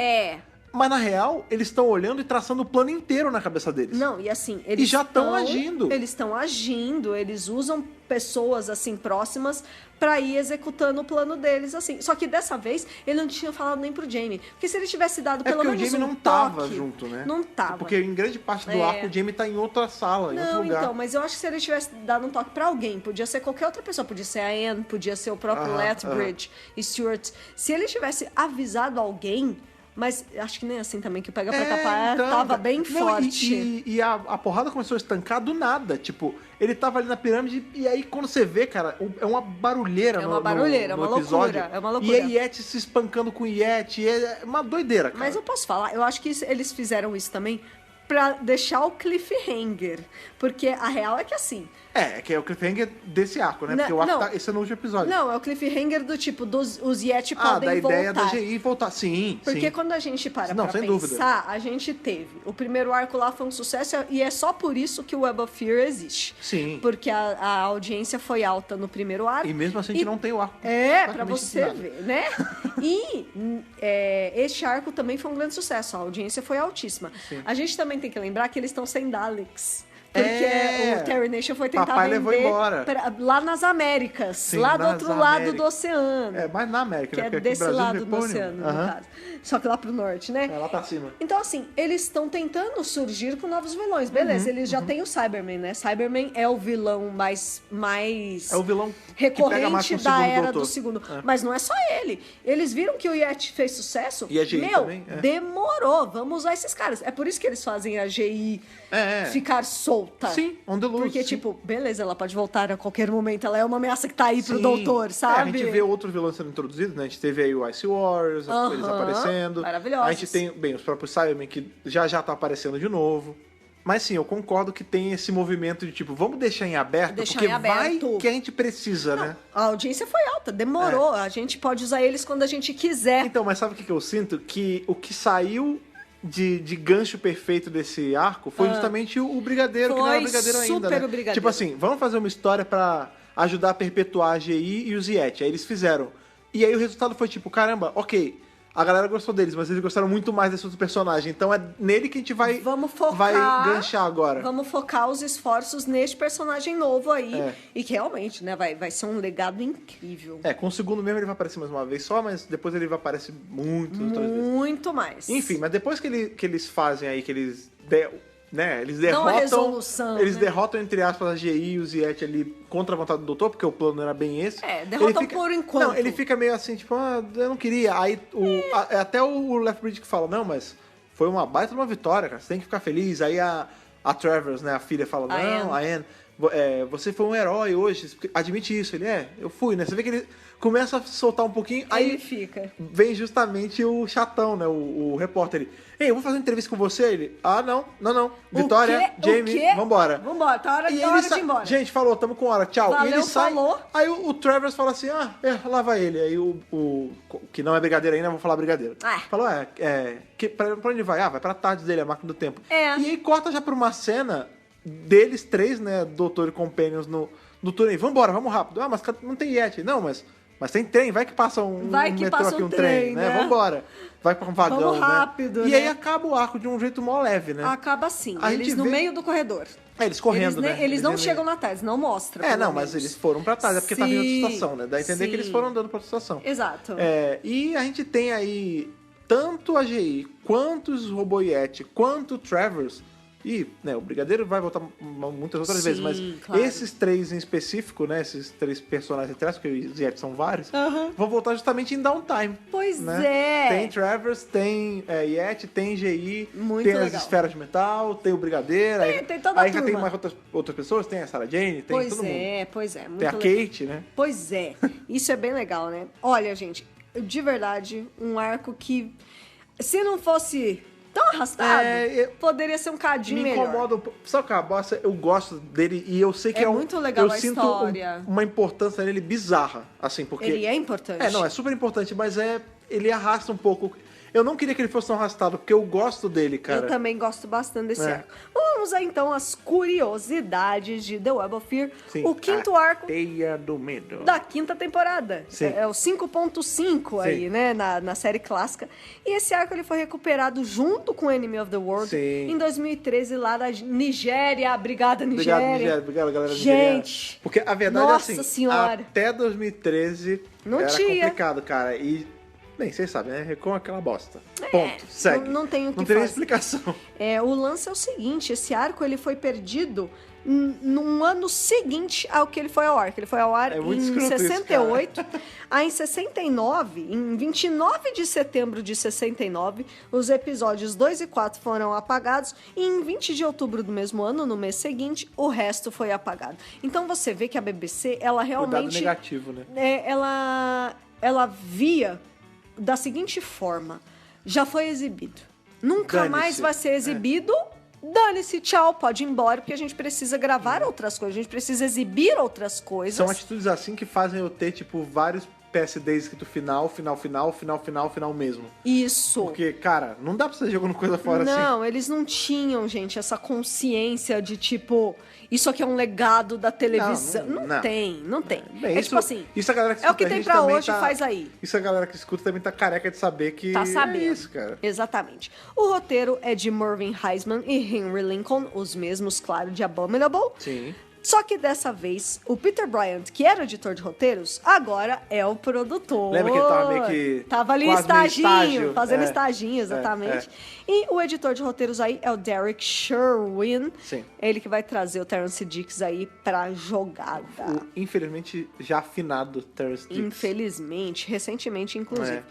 Mas, na real, eles estão olhando e traçando o plano inteiro na cabeça deles. Não, e assim... Eles já estão agindo. Eles estão agindo, eles usam pessoas, assim, próximas pra ir executando o plano deles, assim. Só que dessa vez, ele não tinha falado nem pro Jamie. Porque se ele tivesse dado pelo menos o Jamie não toque, tava junto, né? Não tava. Porque em grande parte do arco, o Jamie tá em outra sala, em outro lugar. Então, mas eu acho que se ele tivesse dado um toque pra alguém, podia ser qualquer outra pessoa, podia ser a Anne, podia ser o próprio Lethbridge e Stuart. Se ele tivesse avisado alguém... Mas acho que nem assim também, que o Pega pra Capar tava bem forte. E a porrada começou a estancar do nada. Tipo, ele tava ali na pirâmide e aí quando você vê, cara, é uma barulheira no episódio. Loucura. É uma loucura. E a Yeti se espancando com o Yeti. É uma doideira, cara. Mas eu posso falar, eu acho que eles fizeram isso também pra deixar o cliffhanger. Porque a real é que assim... que é o cliffhanger desse arco, né? Porque o arco esse é no último episódio. Não, é o cliffhanger do tipo, os Yeti podem voltar. Da ideia da GI voltar. Sim, Porque quando a gente para pra pensar, dúvida. a gente teve. O primeiro arco lá foi um sucesso e é só por isso que o Web of Fear existe. Sim. Porque a audiência foi alta no primeiro arco. E mesmo assim a gente não tem o arco. Pra você ver, né? E este arco também foi um grande sucesso. A audiência foi altíssima. Sim. A gente também tem que lembrar que eles estão sem Daleks. Porque o Terry Nation foi tentar Papai vender levou embora. Lá nas Américas. Sim, lá do outro lado do oceano. Mas na América, que né? é desse lado do oceano, no caso. Só que lá pro norte, né? Lá pra cima. Então, assim, eles estão tentando surgir com novos vilões. Beleza, eles já têm o Cyberman, né? Cyberman é o vilão mais é o vilão recorrente da era do segundo. Mas não é só ele. Eles viram que o Yeti fez sucesso. E a GI também. Demorou. Vamos usar esses caras. É por isso que eles fazem a GI ficar solta. Sim, on the loose. Porque, tipo, beleza, ela pode voltar a qualquer momento. Ela é uma ameaça que tá aí pro doutor, sabe? A gente vê outro vilão sendo introduzido, né? A gente teve aí o Ice Warriors, eles aparecendo. Maravilhosos. A gente tem, os próprios Cybermen que já tá aparecendo de novo. Mas sim, eu concordo que tem esse movimento de tipo, vamos deixar em aberto, vai que a gente precisa, né? A audiência foi alta, demorou. A gente pode usar eles quando a gente quiser. Então, mas sabe o que eu sinto? Que o que saiu de gancho perfeito desse arco foi justamente o Brigadeiro, que não era Brigadeiro ainda, né? Brigadeiro. Tipo assim, vamos fazer uma história pra ajudar a perpetuar a GI e os Yeti. Aí eles fizeram. E aí o resultado foi tipo, caramba, ok, a galera gostou deles, mas eles gostaram muito mais desse outro personagem. Então é nele que a gente vai ganchar agora. Vamos focar os esforços neste personagem novo aí. E que realmente, né, vai ser um legado incrível. Com o segundo mesmo ele vai aparecer mais uma vez só, mas depois ele vai aparecer outras vezes. Muito mais. Enfim, mas depois que eles fazem aí, que eles derrotam... Não a resolução, eles derrotam, entre aspas, a GI e os Yeti ali contra a vontade do doutor, porque o plano era bem esse. Derrotam por enquanto. Não, ele fica meio assim, tipo, eu não queria. Aí até o Lethbridge que fala, não, mas foi uma baita de uma vitória, cara, você tem que ficar feliz. Aí a Travers, né, a filha, fala, a Anne, você foi um herói hoje, admite isso. Ele, eu fui, né? Você vê que ele começa a soltar um pouquinho, aí ele fica. Vem justamente o chatão, né, o repórter. Ei, eu vou fazer uma entrevista com você. Ele, não. Vitória, Jamie, vambora. Vambora, tá hora de ir embora. Gente, falou, tamo com hora, tchau. Valeu, e ele sai. falou. Aí o Travers fala assim, lá vai ele. Aí o que não é brigadeiro ainda, vou falar brigadeiro. Falou, pra onde vai? Vai pra tarde dele, a máquina do tempo. E aí corta já pra uma cena deles três, né, doutor e companions no túnel. Vambora, vamos rápido. Mas não tem Yeti. Não, mas tem trem, vai que passa um metrô aqui, um trem, né? Vambora. Vai pra um vagão, vamos rápido, né? E aí acaba o arco de um jeito mó leve, né? Acaba assim, eles no meio do corredor. Eles correndo, né? Eles não chegam na tarde, não mostram. Mas eles foram pra trás, porque tava em outra estação, né? Dá a entender que eles foram andando pra outra estação. Exato. E a gente tem aí tanto a GI, quanto os Robo Yeti, quanto o Travers E, né, o Brigadeiro vai voltar muitas outras vezes, mas claro. esses 3 em específico, né, esses 3 personagens atrás, porque os Yetis são vários, vão voltar justamente em Downtime. Pois né? é. Tem Travers, tem Yeti, tem GI, Muito tem legal. as esferas de metal, tem o Brigadeiro. Tem toda a aí já turma. tem mais outras pessoas, tem a Sarah Jane, tem todo mundo. Pois é. Muito Tem a legal. Kate, né? Pois é. Isso é bem legal, né? Olha, gente, de verdade, um arco que, se não fosse tão arrastado, poderia ser um cadinho Me melhor. incomoda um pouco. Sabe o que é uma bosta? Eu gosto dele e eu sei que É muito legal eu a sinto história. uma importância nele bizarra, assim, porque... Ele é importante. Não, é super importante, mas ele arrasta um pouco. Eu não queria que ele fosse tão arrastado, porque eu gosto dele, cara. Eu também gosto bastante desse É. arco. Vamos aí, então, às curiosidades de The Web of Fear. Sim. O quinto A arco Teia do Medo. da quinta temporada. Sim. É o 5.5 aí, Sim. né, na série clássica. E esse arco ele foi recuperado junto com Enemy of the World Sim. em 2013 lá da Nigéria. Obrigada, Nigéria. Obrigado, Nigéria. Obrigado, galera nigeriana. Gente, Porque a verdade nossa é assim, senhora. até 2013 Não era tinha. complicado, cara. E, bem, vocês sabem, né? Com aquela bosta. Ponto. Segue. não tem o que Não tem nem fazer. explicação. O lance é o seguinte, esse arco ele foi perdido num ano seguinte ao que ele foi ao ar. Que ele foi ao ar É muito em escroto isso, 68. Aí em 69, em 29 de setembro de 69, os episódios 2 e 4 foram apagados. E em 20 de outubro do mesmo ano, no mês seguinte, o resto foi apagado. Então você vê que a BBC, ela Cuidado realmente... negativo, né? ela via da seguinte forma: já foi exibido, nunca Dane-se. mais vai ser exibido, dane-se, tchau, pode ir embora, porque a gente precisa gravar outras coisas, a gente precisa exibir outras coisas. São atitudes assim que fazem eu ter, tipo, vários PSDs escrito final, final, final, final, final, final mesmo. Isso. Porque, cara, não dá pra você jogando coisa fora assim. Não, eles não tinham, gente, essa consciência de tipo, isso aqui é um legado da televisão. Não tem. Bem, Tipo assim, isso a galera que é o que escuta a tem gente pra também hoje, faz aí. Isso a galera que escuta também tá careca de saber que Tá sabendo. é isso, cara. Exatamente. O roteiro é de Mervyn Heisman e Henry Lincoln, os mesmos, claro, de Abominable. Sim. Só que dessa vez, o Peter Bryant, que era o editor de roteiros, agora é o produtor. Lembra que ele tava meio que... Tava ali em quase meio estaginho, fazendo É. estaginho, exatamente. É. E o editor de roteiros aí é o Derek Sherwin. Sim. Ele que vai trazer o Terrence Dicks aí pra jogada. O, infelizmente, já afinado Terrence Dicks. Infelizmente, recentemente, inclusive. É.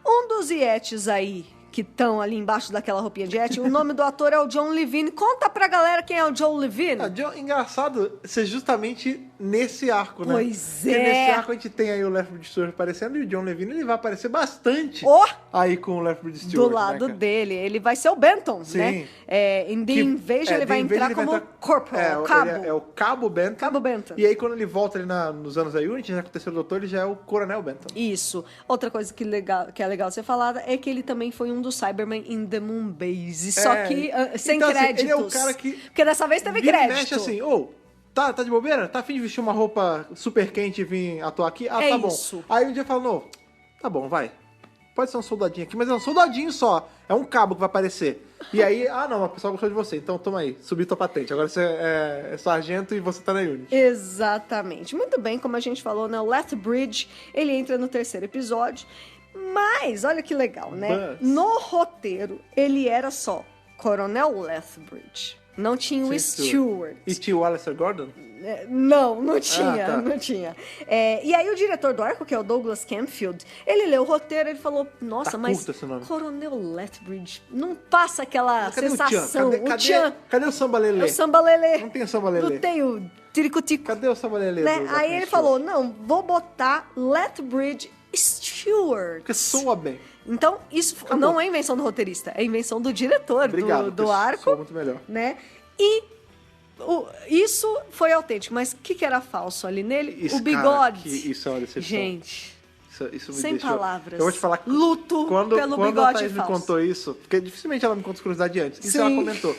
Um dos Yetis aí, que estão ali embaixo daquela roupinha de Yeti, o nome do ator é o John Levine. Conta pra galera quem é o John Levine. Engraçado ser justamente nesse arco, né? Pois Porque é. nesse arco a gente tem aí o Lethbridge Stewart aparecendo e o John Levine ele vai aparecer bastante Oh! aí com o Lethbridge Stewart, Do lado né, cara? dele. Ele vai ser o Benton, Sim. né? Em The Que- Invasion ele The vai Invasion entrar como corporal, ele cabo. É o Cabo Benton. Cabo Benton. E aí quando ele volta ali nos anos da Unity, já com o terceiro doutor, ele já é o Coronel Benton. Isso. Outra coisa que é legal ser falada é que ele também foi um dos Cybermen in The Moon Base. Só que sem Então, assim, créditos. ele é o cara que Porque dessa vez teve vira e crédito. mexe assim, tá de bobeira? Tá afim de vestir uma roupa super quente e vir atuar aqui? Ah, É tá bom. isso. Aí um dia fala, não, tá bom, vai. Pode ser um soldadinho aqui, mas é um soldadinho só. É um cabo que vai aparecer. E aí, não, o pessoal gostou de você, então toma aí, subi tua patente. Agora você é sargento e você tá na Unity. Exatamente. Muito bem, como a gente falou, né? O Lethbridge, ele entra no terceiro episódio. Mas, olha que legal, né? Mas- No roteiro, ele era só Coronel Lethbridge. Não tinha o Sim, Stewart. E tinha o Alistair Gordon? Não tinha, tá. não tinha. E aí o diretor do arco, que é o Douglas Camfield, ele leu o roteiro e ele falou, nossa, Tá mas curto esse nome. Coronel Lethbridge não passa aquela Cadê sensação. o Tchan? Cadê o Samba Lelê? É o samba lelê. Não tem o Samba Lelê. Não tem o tiricutico. Cadê o Samba Lelê? Né? do Aí Lethbridge ele Stewart? falou, não, vou botar Lethbridge Stewart. Porque soa bem. Então, isso Acabou. não é invenção do roteirista, é invenção do diretor Obrigado, do porque arco. soa muito melhor. Né? E isso foi autêntico, mas o que era falso ali nele? Isso, o bigode. cara, isso é uma decepção. Gente, Isso me sem deixou... palavras. Eu vou te falar que Luto quando pelo a bigode Thaís me falso. contou isso, porque dificilmente ela me conta curiosidade antes. Isso Sim. ela comentou.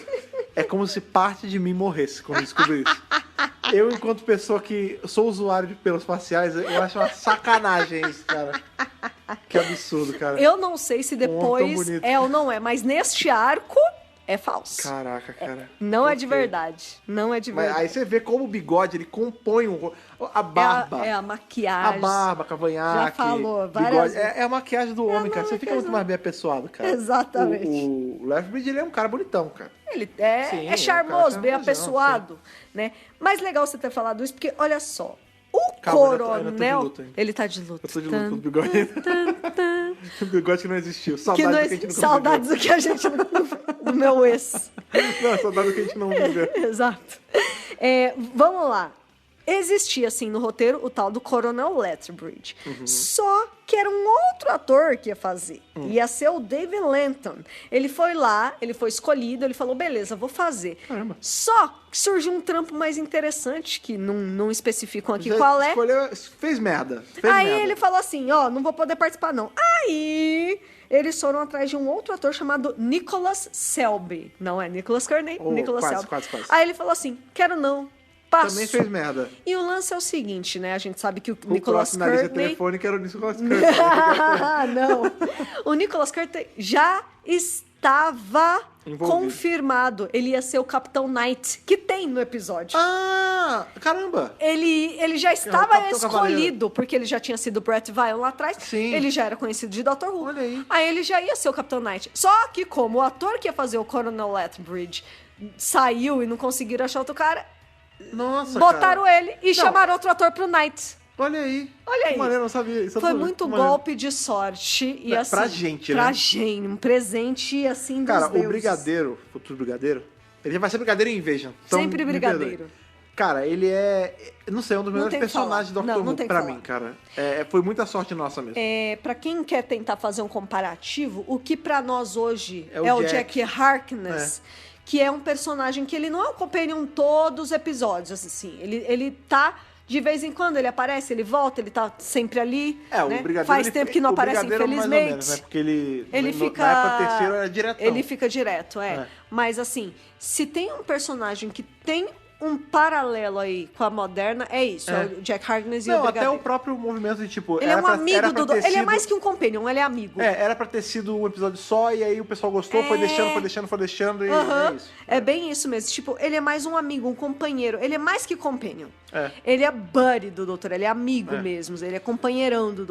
É como se parte de mim morresse quando eu descobri isso. Eu, enquanto pessoa que sou usuário de pelos faciais, eu acho uma sacanagem isso, cara. Que absurdo, cara. Eu não sei se homem tão depois bonito. é ou não é, mas neste arco é falso. Caraca, cara. Não é de verdade. Não é de Mas verdade. aí você vê como o bigode, ele compõe a barba. É a maquiagem. A barba, cavanhaque. Já falou várias bigode. vezes. É a maquiagem do homem, cara. Você fica muito mais bem apessoado, cara. Exatamente. O Lethbridge, ele é um cara bonitão, cara. Ele Sim, é é charmoso, um bem cara apessoado, né? Mas legal você ter falado isso, porque olha só, o Calma, coronel... eu ainda tô de luta, hein? Ele tá de luta. Eu tô de luta com o bigode. O bigode que não existiu. Que Saudades não do que a gente não saudades do que a gente... do meu ex. Não, saudades do que a gente não viveu. Exato. Vamos lá. Existia, assim, no roteiro, o tal do Coronel Lethbridge. Só que era um outro ator que ia fazer. Ia ser o David Lenton. Ele foi lá, ele foi escolhido, ele falou, beleza, vou fazer. Caramba. Só que surgiu um trampo mais interessante, que não especificam aqui qual é. Fez merda. Aí ele falou assim, ó, não vou poder participar, não. Aí... eles foram atrás de um outro ator chamado Nicholas Selby. Não é Nicholas Courtney, Nicholas quase, Selby. quase. Aí ele falou assim, quero não. Passo. Também fez merda. E o lance é o seguinte, né? A gente sabe que o O Nicholas próximo na lista Courtney... telefônica era o Nicholas Courtney. Não. O Nicholas Courtney já estava Envolvido. confirmado. Ele ia ser o Capitão Knight, que tem no episódio. Ah, caramba. Ele já o estava Capitão escolhido, Cavaleiro. porque ele já tinha sido Brett Vile lá atrás. Sim. Ele já era conhecido de Dr. Who. Olha aí. Aí ele já ia ser o Capitão Knight. Só que como o ator que ia fazer o Coronel Lethbridge saiu e não conseguiram achar outro cara, Nossa, botaram cara. ele e chamaram outro ator pro Knight. Olha aí. Olha aí. Que maneiro, eu não sabia. Isso Foi é muito maneiro. golpe de sorte. E, assim, Pra gente, pra né? gente, um presente assim dos Cara, deuses. o brigadeiro, futuro brigadeiro, ele vai ser brigadeiro em Invasion. Então, Sempre me brigadeiro. perdoe. Cara, ele é, não sei, um dos melhores tem que personagens do falar. Doctor Não Who tem que pra falar. mim, cara. Foi muita sorte nossa mesmo. Pra quem quer tentar fazer um comparativo, o que pra nós hoje É o é o Jack. Jack Harkness, que é um personagem que ele não é um companion todos os episódios, assim. Ele tá, de vez em quando, ele aparece, ele volta, ele tá sempre ali, O né? brigadeiro... Faz ele- tempo que não o aparece, brigadeiro mais ou infelizmente. menos, né? Porque ele Fica... na época terceira era diretão. Ele fica direto, Mas, assim, se tem um personagem que tem um paralelo aí com a moderna, é isso. É o Jack Harkness e o Não, até Brigadeiro. o próprio movimento de, tipo... Ele é era um pra- amigo era pra do... ter Ele é sido- mais que um companion, ele é amigo. Era pra ter sido um episódio só, e aí o pessoal gostou, foi deixando, e Aham. é isso. É bem isso mesmo. Tipo, ele é mais um amigo, um companheiro. Ele é mais que companion. É. Ele é buddy do doutor, ele é amigo mesmo. Ele é companheirão do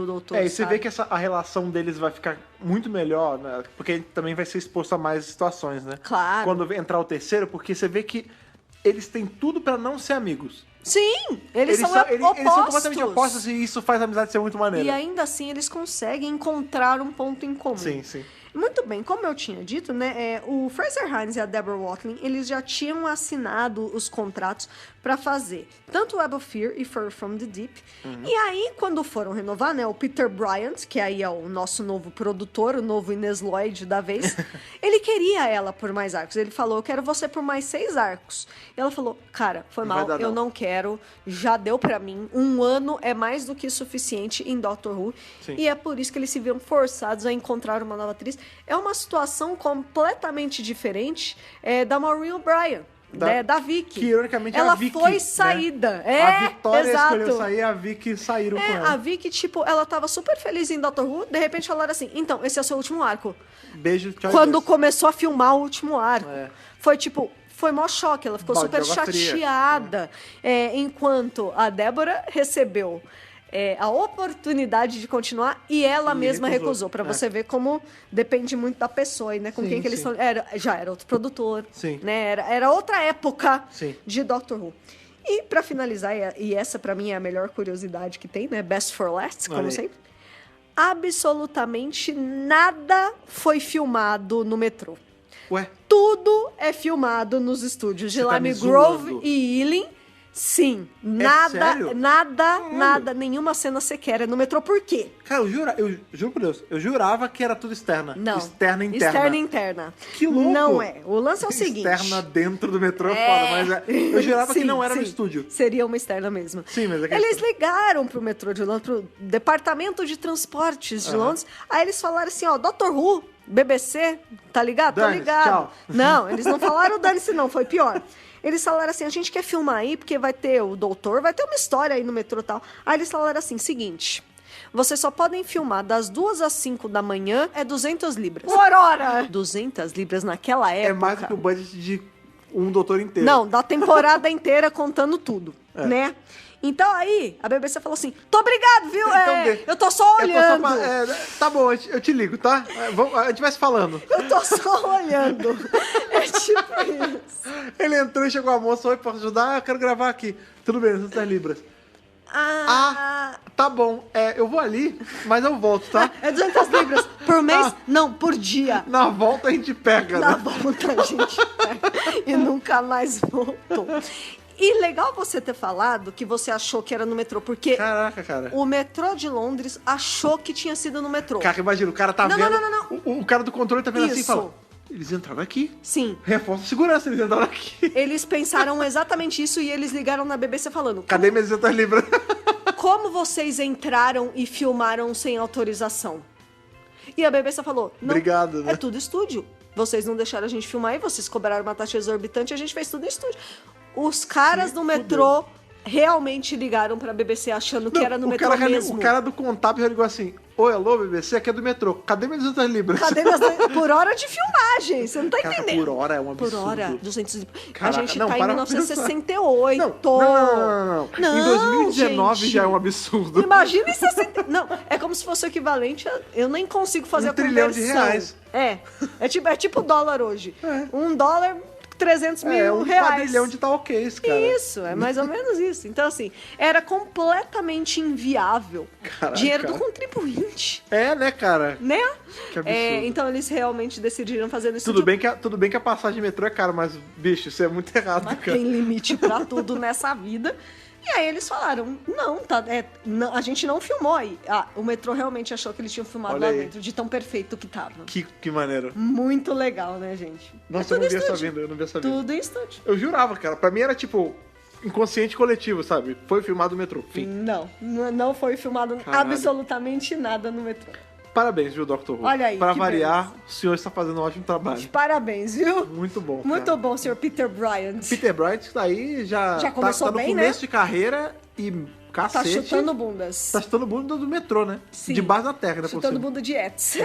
doutor. E você sabe? vê que a relação deles vai ficar muito melhor, né? Porque ele também vai ser exposto a mais situações, né? Claro. Quando entrar o terceiro, porque você vê que eles têm tudo pra não ser amigos. Sim! Eles são eles são opostos. completamente opostos e isso faz a amizade ser muito maneira. E ainda assim eles conseguem encontrar um ponto em comum. Sim, sim. Muito bem, como eu tinha dito, né, o Fraser Hines e a Deborah Watling, eles já tinham assinado os contratos para fazer tanto Web of Fear e Fur from the Deep. E aí, quando foram renovar, né, o Peter Bryant, que aí é o nosso novo produtor, o novo Inês Lloyd da vez, ele queria ela por mais arcos. Ele falou, eu quero você por mais 6 arcos. E ela falou, cara, foi Não vai mal, dar, eu não. não quero, já deu para mim, 1 ano é mais do que suficiente em Doctor Who. Sim. E é por isso que eles se viram forçados a encontrar uma nova atriz. É uma situação completamente diferente da Maureen O'Brien, da Vicky. Que, ironicamente, é ela a Vicky, foi né? saída. A Victoria exato. escolheu sair e a Vicky saíram com A ela. Vicky, tipo, ela tava super feliz em Doctor Who, de repente falaram assim, então, esse é o seu último arco. Beijo, tchau. Quando Deus. começou a filmar o último arco. É. Foi tipo... Foi mó choque, ela ficou Balde de super água fria. chateada. Enquanto a Débora recebeu a oportunidade de continuar e ela mesma recusou. Pra você ver como depende muito da pessoa e né, com Sim, quem que eles sim. estão. Já era outro produtor. Sim. Né, era outra época Sim. de Doctor Who. E pra finalizar, e essa pra mim é a melhor curiosidade que tem, né? Best for last, como Olha aí. sempre. Absolutamente nada foi filmado no metrô. Ué, Tudo é filmado nos estúdios de Você tá Lime me Grove zoando? e Ealing. Sim, sério? nada, nenhuma cena sequer é no metrô. Por quê? cara, eu juro por Deus, eu jurava que era tudo externa. Não. Externa e interna. Externa e interna. Que louco. Não é. O lance é o seguinte. Externa dentro do metrô, foda, mas eu jurava que Sim, não era no sim. estúdio. Seria uma externa mesmo. Sim, mas é que- Eles ligaram pro metrô de Londres, pro departamento de transportes de Londres. Aí eles falaram assim, ó, Dr. Who, BBC, tá ligado? Tô Dane-se, ligado. tchau. Não, eles não falaram dane-se não, foi pior. Eles falaram assim, a gente quer filmar aí, porque vai ter o doutor, vai ter uma história aí no metrô e tal. Aí eles falaram assim, seguinte, Vocês só podem filmar das 2 às 5 da manhã, é 200 libras. Por hora! 200 libras naquela época. É mais do que o budget de um doutor inteiro. Não, da temporada inteira contando tudo, né? Então aí, a BBC falou assim, tô obrigado, viu? Então, eu tô só olhando. Tá bom, eu te ligo, tá? A gente vai se falando. Eu tô só olhando. É tipo isso. Ele entrou e chegou a moça, oi, posso ajudar? Eu quero gravar aqui. Tudo bem, 200 libras. Tá bom. Eu vou ali, mas eu volto, tá? É 200 libras por mês? Não, por dia. Na volta a gente pega, Na né? volta a gente pega. E nunca mais voltou. E legal você ter falado que você achou que era no metrô, porque Caraca, cara. o metrô de Londres achou que tinha sido no metrô. Cara, imagina, o cara tá vendo... Não. O cara do controle tá vendo assim e Isso. fala... Eles entraram aqui. Sim. Reforça a segurança, eles entraram aqui. Eles pensaram exatamente isso e eles ligaram na BBC falando... Cadê minhas 200 libras? Como vocês entraram e filmaram sem autorização? E a BBC falou... Não, Obrigado, né? É tudo estúdio. Vocês não deixaram a gente filmar e vocês cobraram uma taxa exorbitante e a gente fez tudo em estúdio. Os caras do metrô realmente ligaram pra BBC achando que era no metrô mesmo. O cara do contábil já ligou assim... Oi, alô, BBC, aqui é do metrô. Cadê minhas 200 libras? Cadê minhas... Por hora de filmagem, você não tá Cara, entendendo. por hora é um absurdo. Por hora, 200 libras. Caraca, A gente não, tá em para 1968. Não. Em 2019 gente. já é um absurdo. Imagina em 60... Não, é como se fosse o equivalente a... Eu nem consigo fazer $1 a trilhão conversão. de reais. É tipo o dólar hoje. $1, 300 mil É um reais. quadrilhão de tal ok, cara. Isso, é mais ou menos isso. Então, assim, era completamente inviável. Caraca. Dinheiro do contribuinte. É, né, cara? Né? Que absurdo. Então, eles realmente decidiram fazer isso. Tudo bem que a passagem de metrô é cara, mas, bicho, isso é muito errado, Mas cara. tem limite pra tudo nessa vida. E aí eles falaram, não, a gente não filmou aí. O metrô realmente achou que eles tinham filmado Olha lá aí. dentro, de tão perfeito que tava. Que maneiro. Muito legal, né, gente? Nossa, eu tudo não vi em essa estúdio. vinda, eu não vi essa vinda. Tudo em estúdio. Eu jurava, cara. Pra mim era tipo inconsciente coletivo, sabe? Foi filmado no metrô. Fim. Não foi filmado Caralho. absolutamente nada no metrô. Parabéns, viu, Dr. Who? Olha aí, Pra que variar, beleza. o senhor está fazendo um ótimo trabalho. Parabéns, viu? Muito bom. Muito cara. bom, senhor Peter Bryant. Peter Bright tá aí, já começou tá no bem, começo né? de carreira e Tá cacete. chutando bundas. Tá chutando bunda do metrô, né? Sim. Debaixo da terra, né? por Chutando cima. bunda de Ets.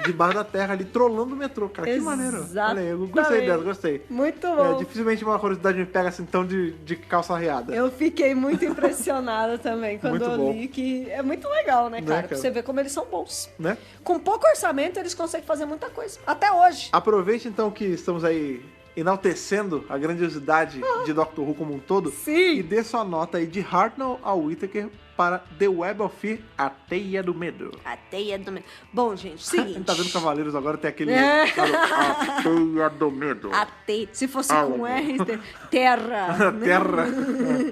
Debaixo da terra ali, trolando o metrô, cara. Que maneiro. Olha aí, eu gostei Exatamente. dela, gostei. Muito bom. Dificilmente uma curiosidade me pega assim tão de calça arreada. Eu fiquei muito impressionada também quando Muito eu bom. li, que é muito legal, né, cara? cara? Pra você ver como eles são bons. Né? Com pouco orçamento, eles conseguem fazer muita coisa. Até hoje. Aproveite então que estamos aí enaltecendo a grandiosidade de Doctor Who como um todo. Sim. E dê sua nota aí de Hartnell a Whittaker para The Web of Fear, a Teia do Medo. A teia do medo. Bom, gente, A gente seguinte. tá vendo Cavaleiros agora, tem aquele... É. A Teia do Medo. A teia. Se fosse com R, terra. né? Terra.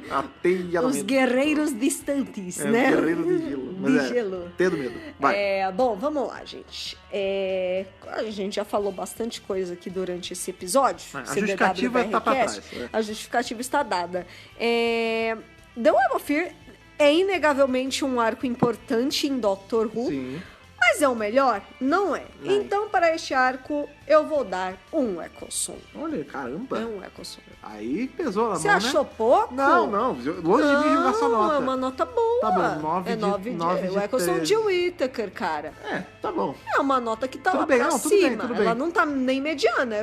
A Teia do Os Medo. guerreiros distantes, É, né? o guerreiro de gelo. Mas De gelo. Teia do Medo. Vai. Bom, vamos lá, gente. A gente já falou bastante coisa aqui durante esse episódio. A CBW justificativa tá pra BRCast. trás, A justificativa está dada. The Web of Fear é inegavelmente um arco importante em Doctor Who. Sim. Mas é o melhor? Não é. Não. Então, para este arco, eu vou dar um Eccleston. Olha, caramba. É um Eccleston. Aí pesou na Você mão, achou né? pouco? Não. Longe de mim jogar sua nota. É uma nota boa. Tá bom, 9 é de- 9 9 de O Eccleston 13. de Whittaker, cara. É, tá bom. É uma nota que tá Tudo lá bem, pra não, tudo bem, cima. tudo Ela bem. não tá nem mediana.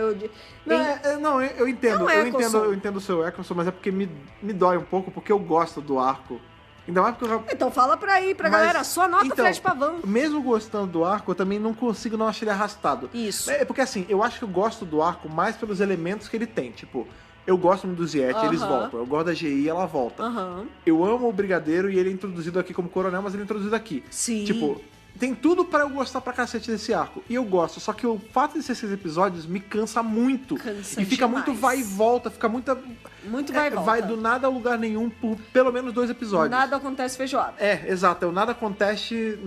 Não, eu entendo. É um Eccleston. Eu entendo o seu Eccleston, mas é porque me dói um pouco, porque eu gosto do arco. Ainda mais porque eu já... Então fala pra aí, pra Mas, galera. Sua nota, então, Fred Pavão. Mesmo gostando do arco, eu também não consigo não achar ele arrastado. Isso. É porque assim, eu acho que eu gosto do arco mais pelos elementos que ele tem. Tipo, eu gosto muito do Ziet, eles Aham. voltam. Eu gosto da GI, ela volta. Aham. Eu amo o Brigadeiro e ele é introduzido aqui como coronel, mas ele é introduzido aqui. Sim. Tipo, tem tudo pra eu gostar pra cacete desse arco. E eu gosto, só que o fato de ser 6 episódios me cansa muito. Cansa e fica demais. muito vai e volta, fica muita... Muito vai e volta. Vai do nada a lugar nenhum por pelo menos 2 episódios. Nada acontece feijoada. Exato. Nada acontece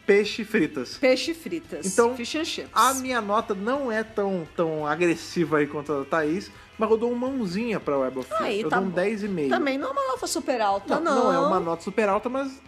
peixe fritas. Peixe fritas. Então, Fish and chips. A minha nota não é tão agressiva aí quanto a da Thaís, mas eu dou uma mãozinha pra Web of Fear. Aí, Eu tá dou um bom. 10,5. Também não é uma nota super alta, não. Não é uma nota super alta, mas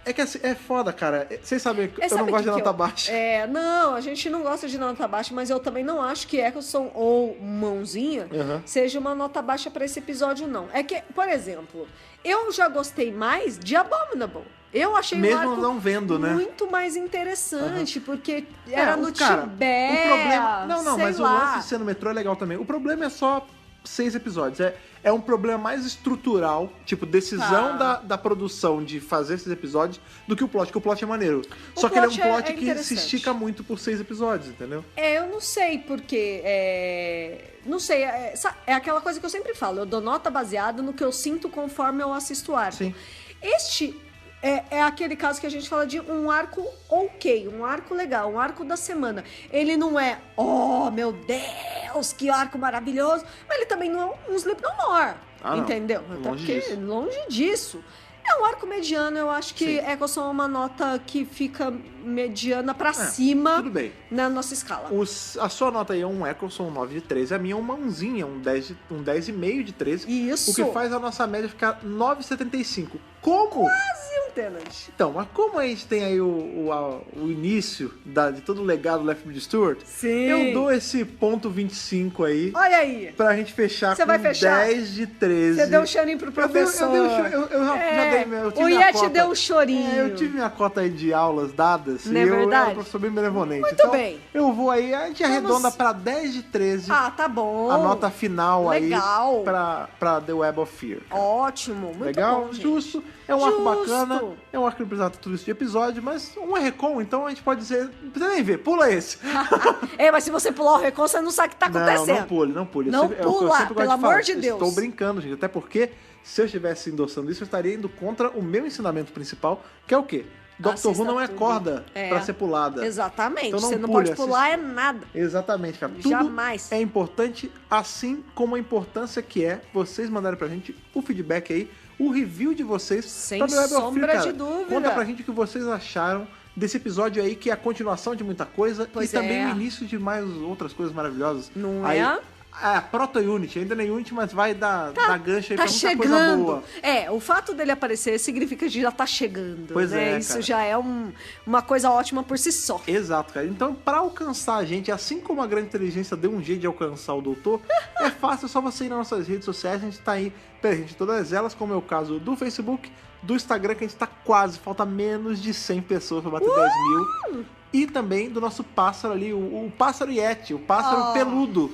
É que assim, é foda, cara. Vocês sabem que eu Sabe não gosto de que nota baixa. Não, a gente não gosta de nota baixa, mas eu também não acho que Eccleston ou Mãozinha seja uma nota baixa pra esse episódio, não. É que, por exemplo, eu já gostei mais de Abominable. Eu achei Mesmo o arco não vendo, né? muito mais interessante, porque era no cara, Tibete, o problema... Não, sei mas lá. o lance de ser no metrô é legal também. O problema é só 6 episódios. É um problema mais estrutural, tipo, decisão da produção de fazer esses episódios do que o plot, que o plot é maneiro. Só que ele é um plot que se estica muito por 6 episódios, entendeu? Eu não sei, porque... Não sei, é aquela coisa que eu sempre falo, eu dou nota baseada no que eu sinto conforme eu assisto o arco. Sim. Este é aquele caso que a gente fala de um arco ok, um arco legal, um arco da semana. Ele não é, oh meu Deus, que arco maravilhoso, mas ele também não é um Sleep No More, entendeu? Até porque longe disso. É um arco mediano, eu acho que Eccleston é uma nota que fica mediana pra cima tudo bem. Na nossa escala. A sua nota aí é um Eccleston, um 9 de 13. A minha é uma 1zinha, um 10,5 de 13. Isso. O que faz a nossa média ficar 9,75. Como? Quase um Tenant. Então, mas como a gente tem aí o início de todo o legado do Left Bridge Stewart, Sim. eu dou esse ponto 25 aí. Olha aí. Pra gente fechar Você com vai fechar? 10 de 13. Você deu um chorinho pro professor. Eu já dei meu. O Yeti deu um chorinho. Eu tive minha cota aí de aulas dadas. Não é verdade? Eu era um professor bem benevolente. Muito então, bem. Eu vou aí, a gente arredonda pra 10 de 13. Ah, tá bom. A nota final Legal. aí pra The Web of Fear. Ótimo, muito legal, bom, gente. justo. É um arco bacana. É um arco que não precisa ter tudo isso de episódio, mas um é recon, então a gente pode dizer. Não precisa nem ver, pula esse. Mas se você pular o recon, você não sabe o que tá acontecendo. Não pule. Não pule, pelo amor de Deus. Estou brincando, gente. Até porque, se eu estivesse endossando isso, eu estaria indo contra o meu ensinamento principal, que é o quê? Doctor Who não é corda pra ser pulada. Exatamente. Então você não pode pular é nada. Exatamente, cara. Tudo Jamais. é importante, assim como a importância que é vocês mandarem pra gente o feedback aí, o review de vocês. Sem sombra de dúvida. Conta pra gente o que vocês acharam desse episódio aí, que é a continuação de muita coisa e também o início de mais outras coisas maravilhosas. Não aí, é? Proto-Unity, ainda nem Unity, mas vai dar gancho aí pra muita chegando. coisa boa. O fato dele aparecer significa que já tá chegando. Pois né? é, Isso cara. já é uma coisa ótima por si só. Exato, cara. Então, pra alcançar a gente, assim como a grande inteligência deu um jeito de alcançar o doutor, é fácil, é só você ir nas nossas redes sociais, a gente tá aí presente em todas elas, como é o caso do Facebook, do Instagram, que a gente tá quase, falta menos de 100 pessoas pra bater 10 mil. E também do nosso pássaro ali, o pássaro Yeti, o pássaro peludo.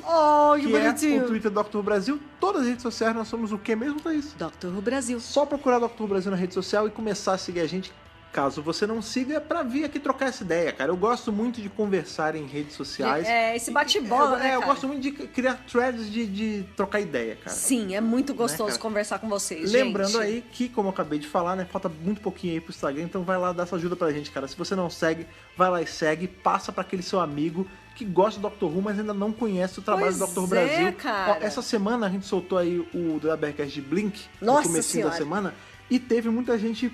Que bonitinho. É o Twitter do Dr. Who Brasil. Todas as redes sociais nós somos o que mesmo, Thaís? Dr. Who Brasil. Só procurar Dr. Who Brasil na rede social e começar a seguir a gente. Caso você não siga, é pra vir aqui trocar essa ideia, cara. Eu gosto muito de conversar em redes sociais. Esse bate-bola, né, eu cara? gosto muito de criar threads de trocar ideia, cara. Sim, é muito gostoso conversar com vocês, Lembrando gente. aí que, como eu acabei de falar, né, falta muito pouquinho aí pro Instagram, então vai lá dar essa ajuda pra gente, cara. Se você não segue, vai lá e segue, passa pra aquele seu amigo que gosta do Dr. Who, mas ainda não conhece o trabalho do Dr. Who Brasil. Cara. Essa semana a gente soltou aí o WBcast de Blink, Nossa no comecinho senhora. da semana. E teve muita gente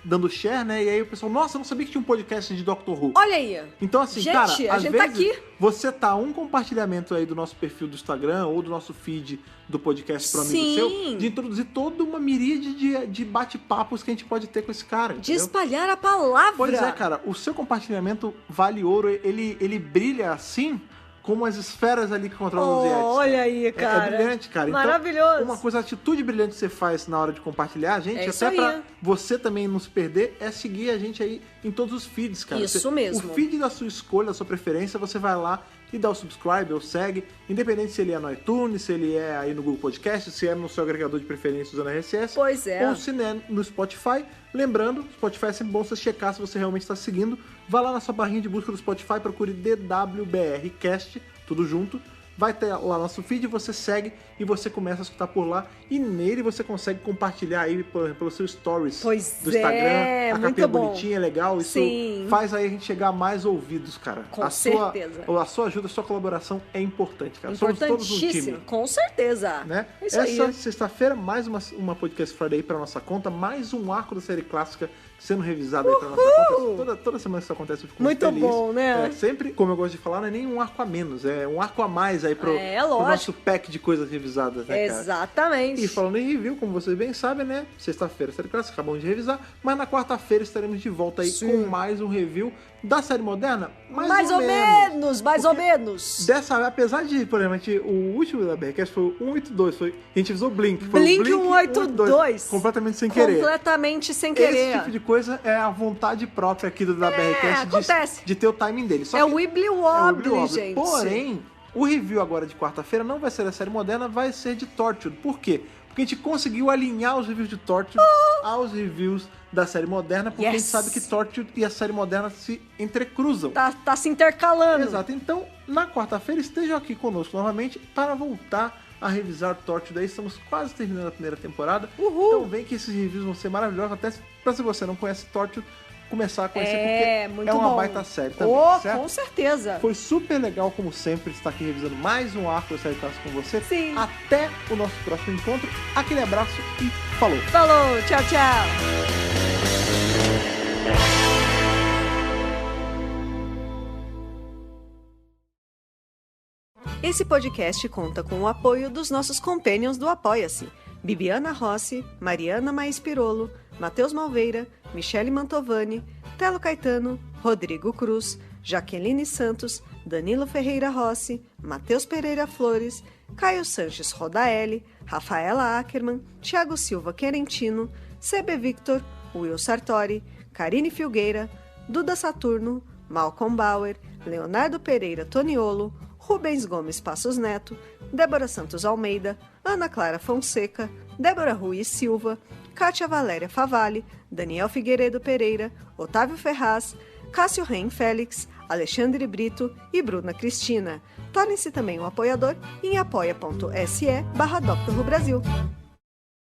dando share, né? E aí o pessoal, nossa, eu não sabia que tinha um podcast de Doctor Who. Olha aí. Então, assim, gente, cara, a às gente vezes tá aqui. você tá um compartilhamento aí do nosso perfil do Instagram ou do nosso feed do podcast pro amigo seu, de introduzir toda uma miríade de bate-papos que a gente pode ter com esse cara. De entendeu? espalhar a palavra. Pois é, cara, o seu compartilhamento vale ouro, ele brilha assim como as esferas ali que controlam os Yetis. Olha aí, cara. É brilhante, cara. Maravilhoso. Então, uma coisa, a atitude brilhante que você faz na hora de compartilhar, gente, É isso até pra aí. você também não se perder, é seguir a gente aí em todos os feeds, cara. Isso mesmo. O feed da sua escolha, da sua preferência, você vai lá e dá o subscribe ou segue, independente se ele é no iTunes, se ele é aí no Google Podcast, se é no seu agregador de preferência usando RSS, Pois é. ou se é no Spotify. Lembrando, Spotify é sempre bom você checar se você realmente está seguindo. Vá lá na sua barrinha de busca do Spotify, procure DWBRcast, tudo junto. Vai ter lá nosso feed, você segue e você começa a escutar por lá. E nele você consegue compartilhar aí pelo seu stories do Instagram. A capinha bonitinha, é legal. Isso faz aí a gente chegar a mais ouvidos, cara. Com certeza. A sua ajuda, a sua colaboração é importante, cara. Somos todos um time. Com certeza. Né? É isso aí. Essa sexta-feira, mais uma Podcast Friday aí pra nossa conta. Mais um arco da série clássica sendo revisado aí pra nossa conta. Toda semana que isso acontece, eu fico muito feliz. Muito bom, né? Sempre, como eu gosto de falar, não é nem um arco a menos. É um arco a mais aí pro nosso pack de coisas revisadas, né, cara? Exatamente. E falando em review, como vocês bem sabem, né? Sexta-feira, série clássica, acabamos de revisar. Mas na quarta-feira estaremos de volta aí com mais um review da série moderna. Mais ou menos. Apesar de, por exemplo, o último da BRCast foi o 182. A gente usou Blink. Foi Blink o Blink 182. Completamente sem querer. Esse tipo de coisa é a vontade própria aqui da BRCast de ter o timing dele. Só é o Wibbly Wobbly, gente. Porém, o review agora de quarta-feira não vai ser da série moderna, vai ser de Torchwood. Por quê? Porque a gente conseguiu alinhar os reviews de Torchwood aos reviews da série moderna, porque a gente sabe que Torchwood e a série moderna se entrecruzam. Tá se intercalando. Exato. Então, na quarta-feira, estejam aqui conosco novamente para voltar a revisar Torchwood. Aí estamos quase terminando a primeira temporada. Então vem que esses reviews vão ser maravilhosos. Até pra se você não conhece Torchwood, começar a conhecer, porque é uma baita série também, certo? Com certeza. Foi super legal, como sempre, estar aqui revisando mais um arco da série clássica com você. Sim. Até o nosso próximo encontro. Aquele abraço e falou! Falou, tchau, tchau! Esse podcast conta com o apoio dos nossos companions do Apoia-se: Bibiana Rossi, Mariana Maes Pirolo, Matheus Malveira, Michele Mantovani, Telo Caetano, Rodrigo Cruz, Jaqueline Santos, Danilo Ferreira Rossi, Matheus Pereira Flores, Caio Sanches Rodaelli, Rafaela Ackerman, Thiago Silva Querentino, CB Victor, Will Sartori, Karine Filgueira, Duda Saturno, Malcolm Bauer, Leonardo Pereira Toniolo, Rubens Gomes Passos Neto, Débora Santos Almeida, Ana Clara Fonseca, Débora Ruiz Silva, Kátia Valéria Favalli, Daniel Figueiredo Pereira, Otávio Ferraz, Cássio Reim Félix, Alexandre Brito e Bruna Cristina. Torne-se também um apoiador em apoia.se/Dr. Who Brasil.